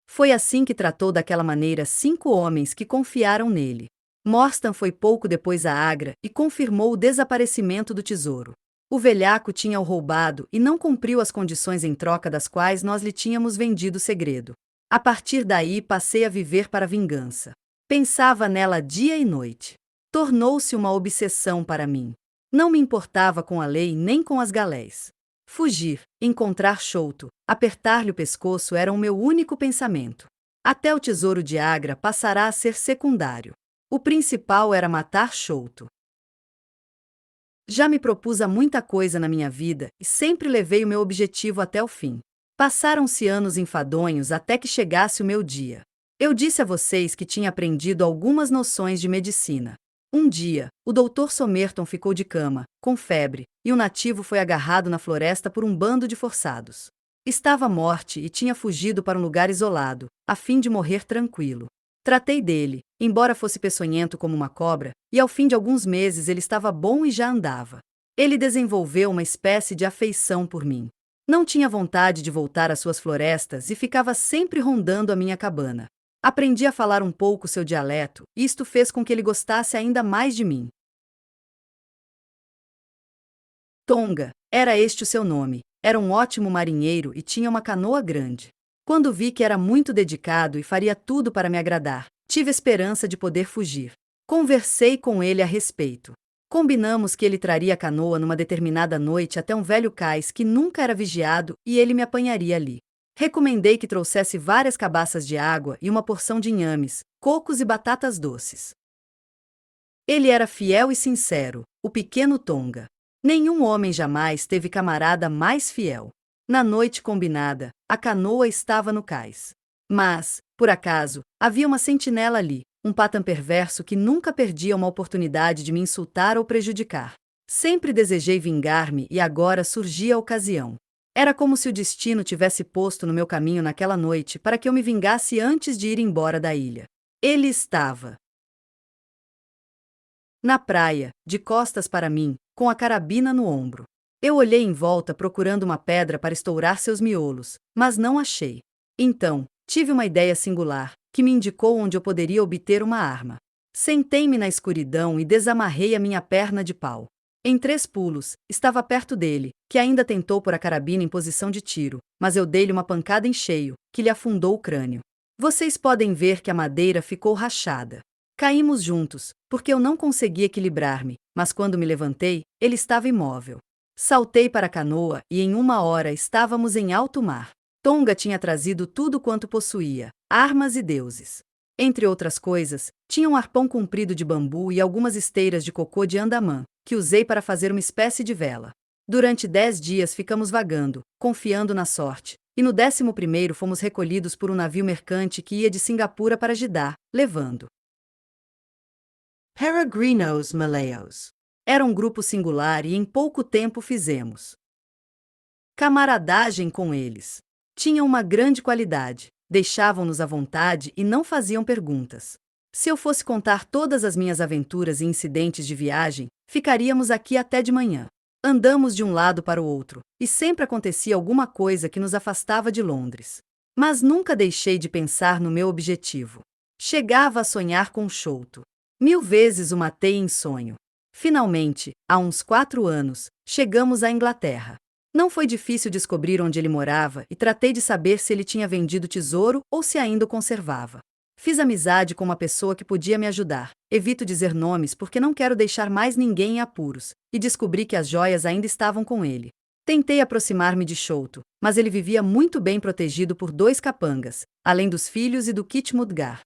Foi assim que tratou daquela maneira 5 homens que confiaram nele. Morstan foi pouco depois a Agra e confirmou o desaparecimento do tesouro. O velhaco tinha-o roubado e não cumpriu as condições em troca das quais nós lhe tínhamos vendido o segredo. A partir daí passei a viver para a vingança. Pensava nela dia e noite. Tornou-se uma obsessão para mim. Não me importava com a lei nem com as galés. Fugir, encontrar Chouto, apertar-lhe o pescoço era o meu único pensamento. Até o tesouro de Agra passará a ser secundário. O principal era matar Chouto. Já me propus a muita coisa na minha vida e sempre levei o meu objetivo até o fim. Passaram-se anos enfadonhos até que chegasse o meu dia. Eu disse a vocês que tinha aprendido algumas noções de medicina. Um dia, o Dr. Somerton ficou de cama, com febre, e o nativo foi agarrado na floresta por um bando de forçados. Estava morte e tinha fugido para um lugar isolado, a fim de morrer tranquilo. Tratei dele, embora fosse peçonhento como uma cobra, e ao fim de alguns meses ele estava bom e já andava. Ele desenvolveu uma espécie de afeição por mim. Não tinha vontade de voltar às suas florestas e ficava sempre rondando a minha cabana. Aprendi a falar um pouco seu dialeto, e isto fez com que ele gostasse ainda mais de mim. Tonga, era este o seu nome, era um ótimo marinheiro e tinha uma canoa grande. Quando vi que era muito dedicado e faria tudo para me agradar, tive esperança de poder fugir. Conversei com ele a respeito. Combinamos que ele traria a canoa numa determinada noite até um velho cais que nunca era vigiado e ele me apanharia ali. Recomendei que trouxesse várias cabaças de água e uma porção de inhames, cocos e batatas doces. Ele era fiel e sincero, o pequeno Tonga. Nenhum homem jamais teve camarada mais fiel. Na noite combinada, a canoa estava no cais. Mas, por acaso, havia uma sentinela ali, um patan perverso que nunca perdia uma oportunidade de me insultar ou prejudicar. Sempre desejei vingar-me e agora surgia a ocasião. Era como se o destino tivesse posto no meu caminho naquela noite para que eu me vingasse antes de ir embora da ilha. Ele estava na praia, de costas para mim, com a carabina no ombro. Eu olhei em volta procurando uma pedra para estourar seus miolos, mas não achei. Então, tive uma ideia singular, que me indicou onde eu poderia obter uma arma. Sentei-me na escuridão e desamarrei a minha perna de pau. Em 3 pulos, estava perto dele, que ainda tentou pôr a carabina em posição de tiro, mas eu dei-lhe uma pancada em cheio, que lhe afundou o crânio. Vocês podem ver que a madeira ficou rachada. Caímos juntos, porque eu não consegui equilibrar-me, mas quando me levantei, ele estava imóvel. Saltei para a canoa e em 1 hora estávamos em alto mar. Tonga tinha trazido tudo quanto possuía, armas e deuses. Entre outras coisas, tinha um arpão comprido de bambu e algumas esteiras de cocô de Andamã, que usei para fazer uma espécie de vela. Durante 10 dias ficamos vagando, confiando na sorte, e no 11º fomos recolhidos por um navio mercante que ia de Singapura para Jeddah, levando Peregrinos Malays. Era um grupo singular e em pouco tempo fizemos camaradagem com eles. Tinham uma grande qualidade, deixavam-nos à vontade e não faziam perguntas. Se eu fosse contar todas as minhas aventuras e incidentes de viagem, ficaríamos aqui até de manhã. Andamos de um lado para o outro, e sempre acontecia alguma coisa que nos afastava de Londres. Mas nunca deixei de pensar no meu objetivo. Chegava a sonhar com Chouto. 1000 vezes o matei em sonho. Finalmente, há uns 4 anos, chegamos à Inglaterra. Não foi difícil descobrir onde ele morava e tratei de saber se ele tinha vendido o tesouro ou se ainda o conservava. Fiz amizade com uma pessoa que podia me ajudar. Evito dizer nomes porque não quero deixar mais ninguém em apuros, e descobri que as joias ainda estavam com ele. Tentei aproximar-me de Sholto, mas ele vivia muito bem protegido por 2 capangas, além dos filhos e do Khitmudgar.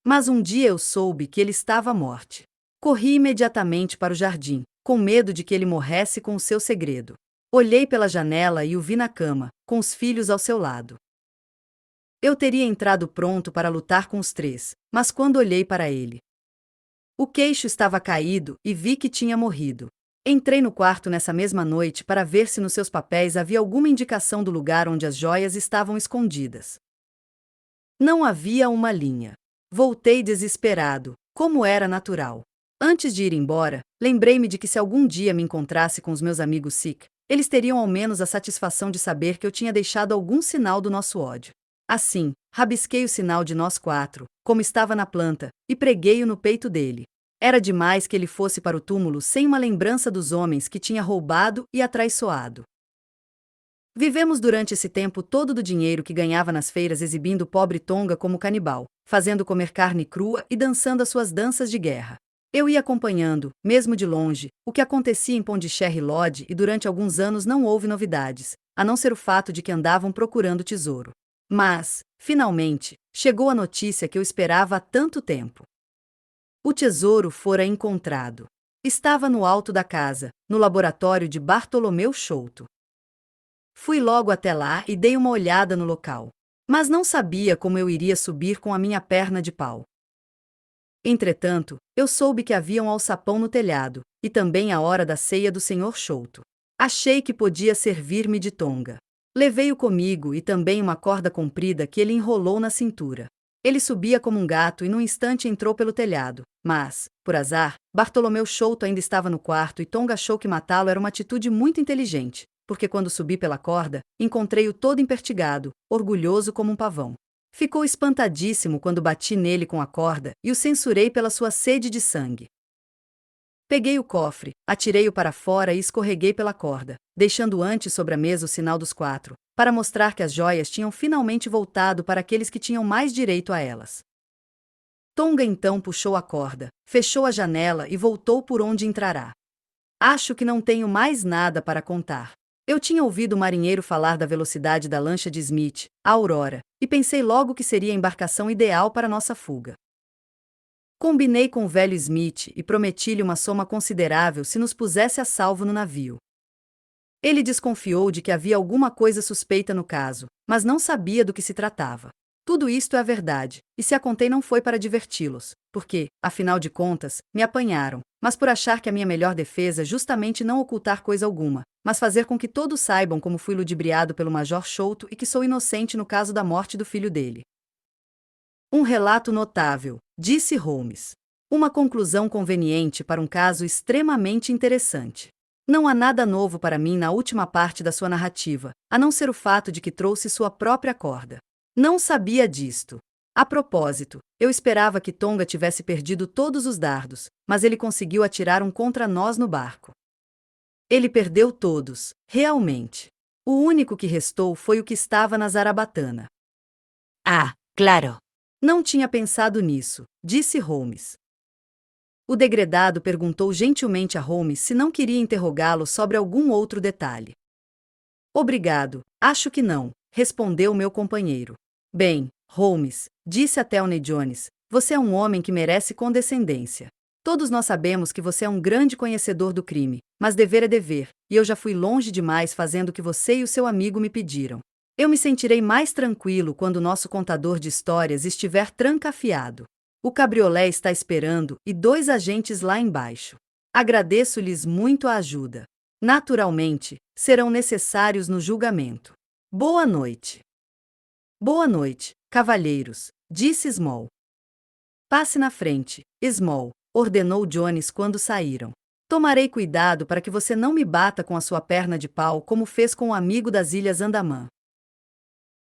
Mas um dia eu soube que ele estava à morte. Corri imediatamente para o jardim, com medo de que ele morresse com o seu segredo. Olhei pela janela e o vi na cama, com os filhos ao seu lado. Eu teria entrado pronto para lutar com os 3, mas quando olhei para ele, o queixo estava caído e vi que tinha morrido. Entrei no quarto nessa mesma noite para ver se nos seus papéis havia alguma indicação do lugar onde as joias estavam escondidas. Não havia uma linha. Voltei desesperado, como era natural. Antes de ir embora, lembrei-me de que se algum dia me encontrasse com os meus amigos Sikh, eles teriam ao menos a satisfação de saber que eu tinha deixado algum sinal do nosso ódio. Assim, rabisquei o sinal de nós 4, como estava na planta, e preguei-o no peito dele. Era demais que ele fosse para o túmulo sem uma lembrança dos homens que tinha roubado e atraiçoado. Vivemos durante esse tempo todo do dinheiro que ganhava nas feiras exibindo o pobre Tonga como canibal, fazendo comer carne crua e dançando as suas danças de guerra. Eu ia acompanhando, mesmo de longe, o que acontecia em Pondicherry Lodge e durante alguns anos não houve novidades, a não ser o fato de que andavam procurando tesouro. Mas, finalmente, chegou a notícia que eu esperava há tanto tempo. O tesouro fora encontrado. Estava no alto da casa, no laboratório de Bartolomeu Sholto. Fui logo até lá e dei uma olhada no local. Mas não sabia como eu iria subir com a minha perna de pau. Entretanto, eu soube que havia um alçapão no telhado, e também a hora da ceia do Sr. Sholto. Achei que podia servir-me de tonga. Levei-o comigo e também uma corda comprida que ele enrolou na cintura. Ele subia como um gato e num instante entrou pelo telhado, mas, por azar, Bartolomeu Sholto ainda estava no quarto e Tonga achou que matá-lo era uma atitude muito inteligente, porque quando subi pela corda, encontrei-o todo empertigado, orgulhoso como um pavão. Ficou espantadíssimo quando bati nele com a corda e o censurei pela sua sede de sangue. Peguei o cofre, atirei-o para fora e escorreguei pela corda, deixando antes sobre a mesa o sinal dos 4, para mostrar que as joias tinham finalmente voltado para aqueles que tinham mais direito a elas. Tonga então puxou a corda, fechou a janela e voltou por onde entrará. Acho que não tenho mais nada para contar. Eu tinha ouvido o marinheiro falar da velocidade da lancha de Smith, a Aurora, e pensei logo que seria a embarcação ideal para nossa fuga. Combinei com o velho Smith e prometi-lhe uma soma considerável se nos pusesse a salvo no navio. Ele desconfiou de que havia alguma coisa suspeita no caso, mas não sabia do que se tratava. Tudo isto é a verdade, e se a contei não foi para diverti-los, porque, afinal de contas, me apanharam, mas por achar que a minha melhor defesa é justamente não ocultar coisa alguma, mas fazer com que todos saibam como fui ludibriado pelo Major Sholto e que sou inocente no caso da morte do filho dele. Um relato notável, disse Holmes. Uma conclusão conveniente para um caso extremamente interessante. Não há nada novo para mim na última parte da sua narrativa, a não ser o fato de que trouxe sua própria corda. Não sabia disto. A propósito, eu esperava que Tonga tivesse perdido todos os dardos, mas ele conseguiu atirar um contra nós no barco. Ele perdeu todos, realmente. O único que restou foi o que estava na zarabatana. Ah, claro. Não tinha pensado nisso, disse Holmes. O degredado perguntou gentilmente a Holmes se não queria interrogá-lo sobre algum outro detalhe. Obrigado, acho que não, respondeu meu companheiro. Bem, Holmes, disse a Telney Jones, você é um homem que merece condescendência. Todos nós sabemos que você é um grande conhecedor do crime, mas dever é dever, e eu já fui longe demais fazendo o que você e o seu amigo me pediram. Eu me sentirei mais tranquilo quando nosso contador de histórias estiver trancafiado. O cabriolé está esperando e 2 agentes lá embaixo. Agradeço-lhes muito a ajuda. Naturalmente, serão necessários no julgamento. Boa noite. Boa noite, cavalheiros, disse Small. Passe na frente, Small, ordenou Jones quando saíram. Tomarei cuidado para que você não me bata com a sua perna de pau como fez com o amigo das Ilhas Andamã.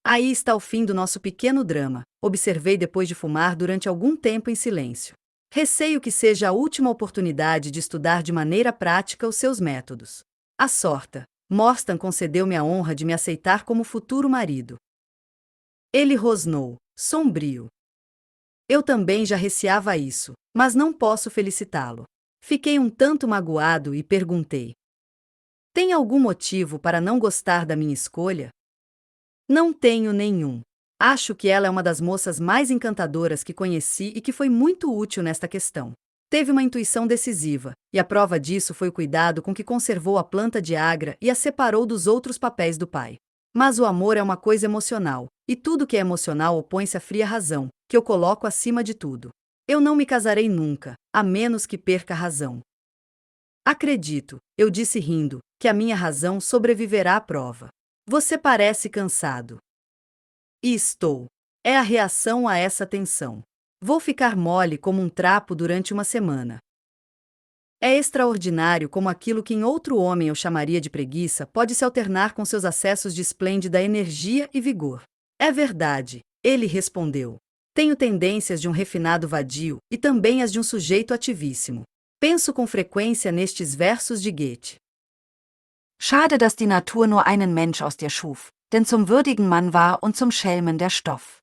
Aí está o fim do nosso pequeno drama, observei depois de fumar durante algum tempo em silêncio. Receio que seja a última oportunidade de estudar de maneira prática os seus métodos. A sorte, Morstan concedeu-me a honra de me aceitar como futuro marido. Ele rosnou, sombrio. Eu também já receava isso, mas não posso felicitá-lo. Fiquei um tanto magoado e perguntei. Tem algum motivo para não gostar da minha escolha? Não tenho nenhum. Acho que ela é uma das moças mais encantadoras que conheci e que foi muito útil nesta questão. Teve uma intuição decisiva, e a prova disso foi o cuidado com que conservou a planta de Agra e a separou dos outros papéis do pai. Mas o amor é uma coisa emocional, e tudo que é emocional opõe-se à fria razão, que eu coloco acima de tudo. Eu não me casarei nunca, a menos que perca a razão. Acredito, eu disse rindo, que a minha razão sobreviverá à prova. Você parece cansado. E estou. É a reação a essa tensão. Vou ficar mole como um trapo durante uma semana. É extraordinário como aquilo que em outro homem eu chamaria de preguiça pode se alternar com seus acessos de esplêndida energia e vigor. É verdade, ele respondeu. Tenho tendências de um refinado vadio e também as de um sujeito ativíssimo. Penso com frequência nestes versos de Goethe. Schade, dass die Natur nur einen Mensch aus dir schuf, denn zum würdigen Mann war und zum Schelmen der Stoff.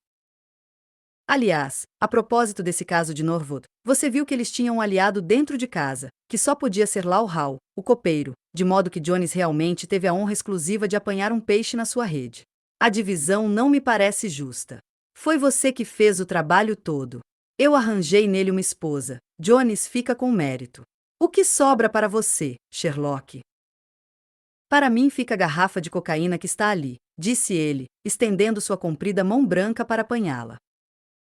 Aliás, a propósito desse caso de Norwood, você viu que eles tinham um aliado dentro de casa, que só podia ser Lau Hall, o copeiro, de modo que Jones realmente teve a honra exclusiva de apanhar um peixe na sua rede. A divisão não me parece justa. Foi você que fez o trabalho todo. Eu arranjei nele uma esposa. Jones fica com mérito. O que sobra para você, Sherlock? Para mim fica a garrafa de cocaína que está ali, disse ele, estendendo sua comprida mão branca para apanhá-la.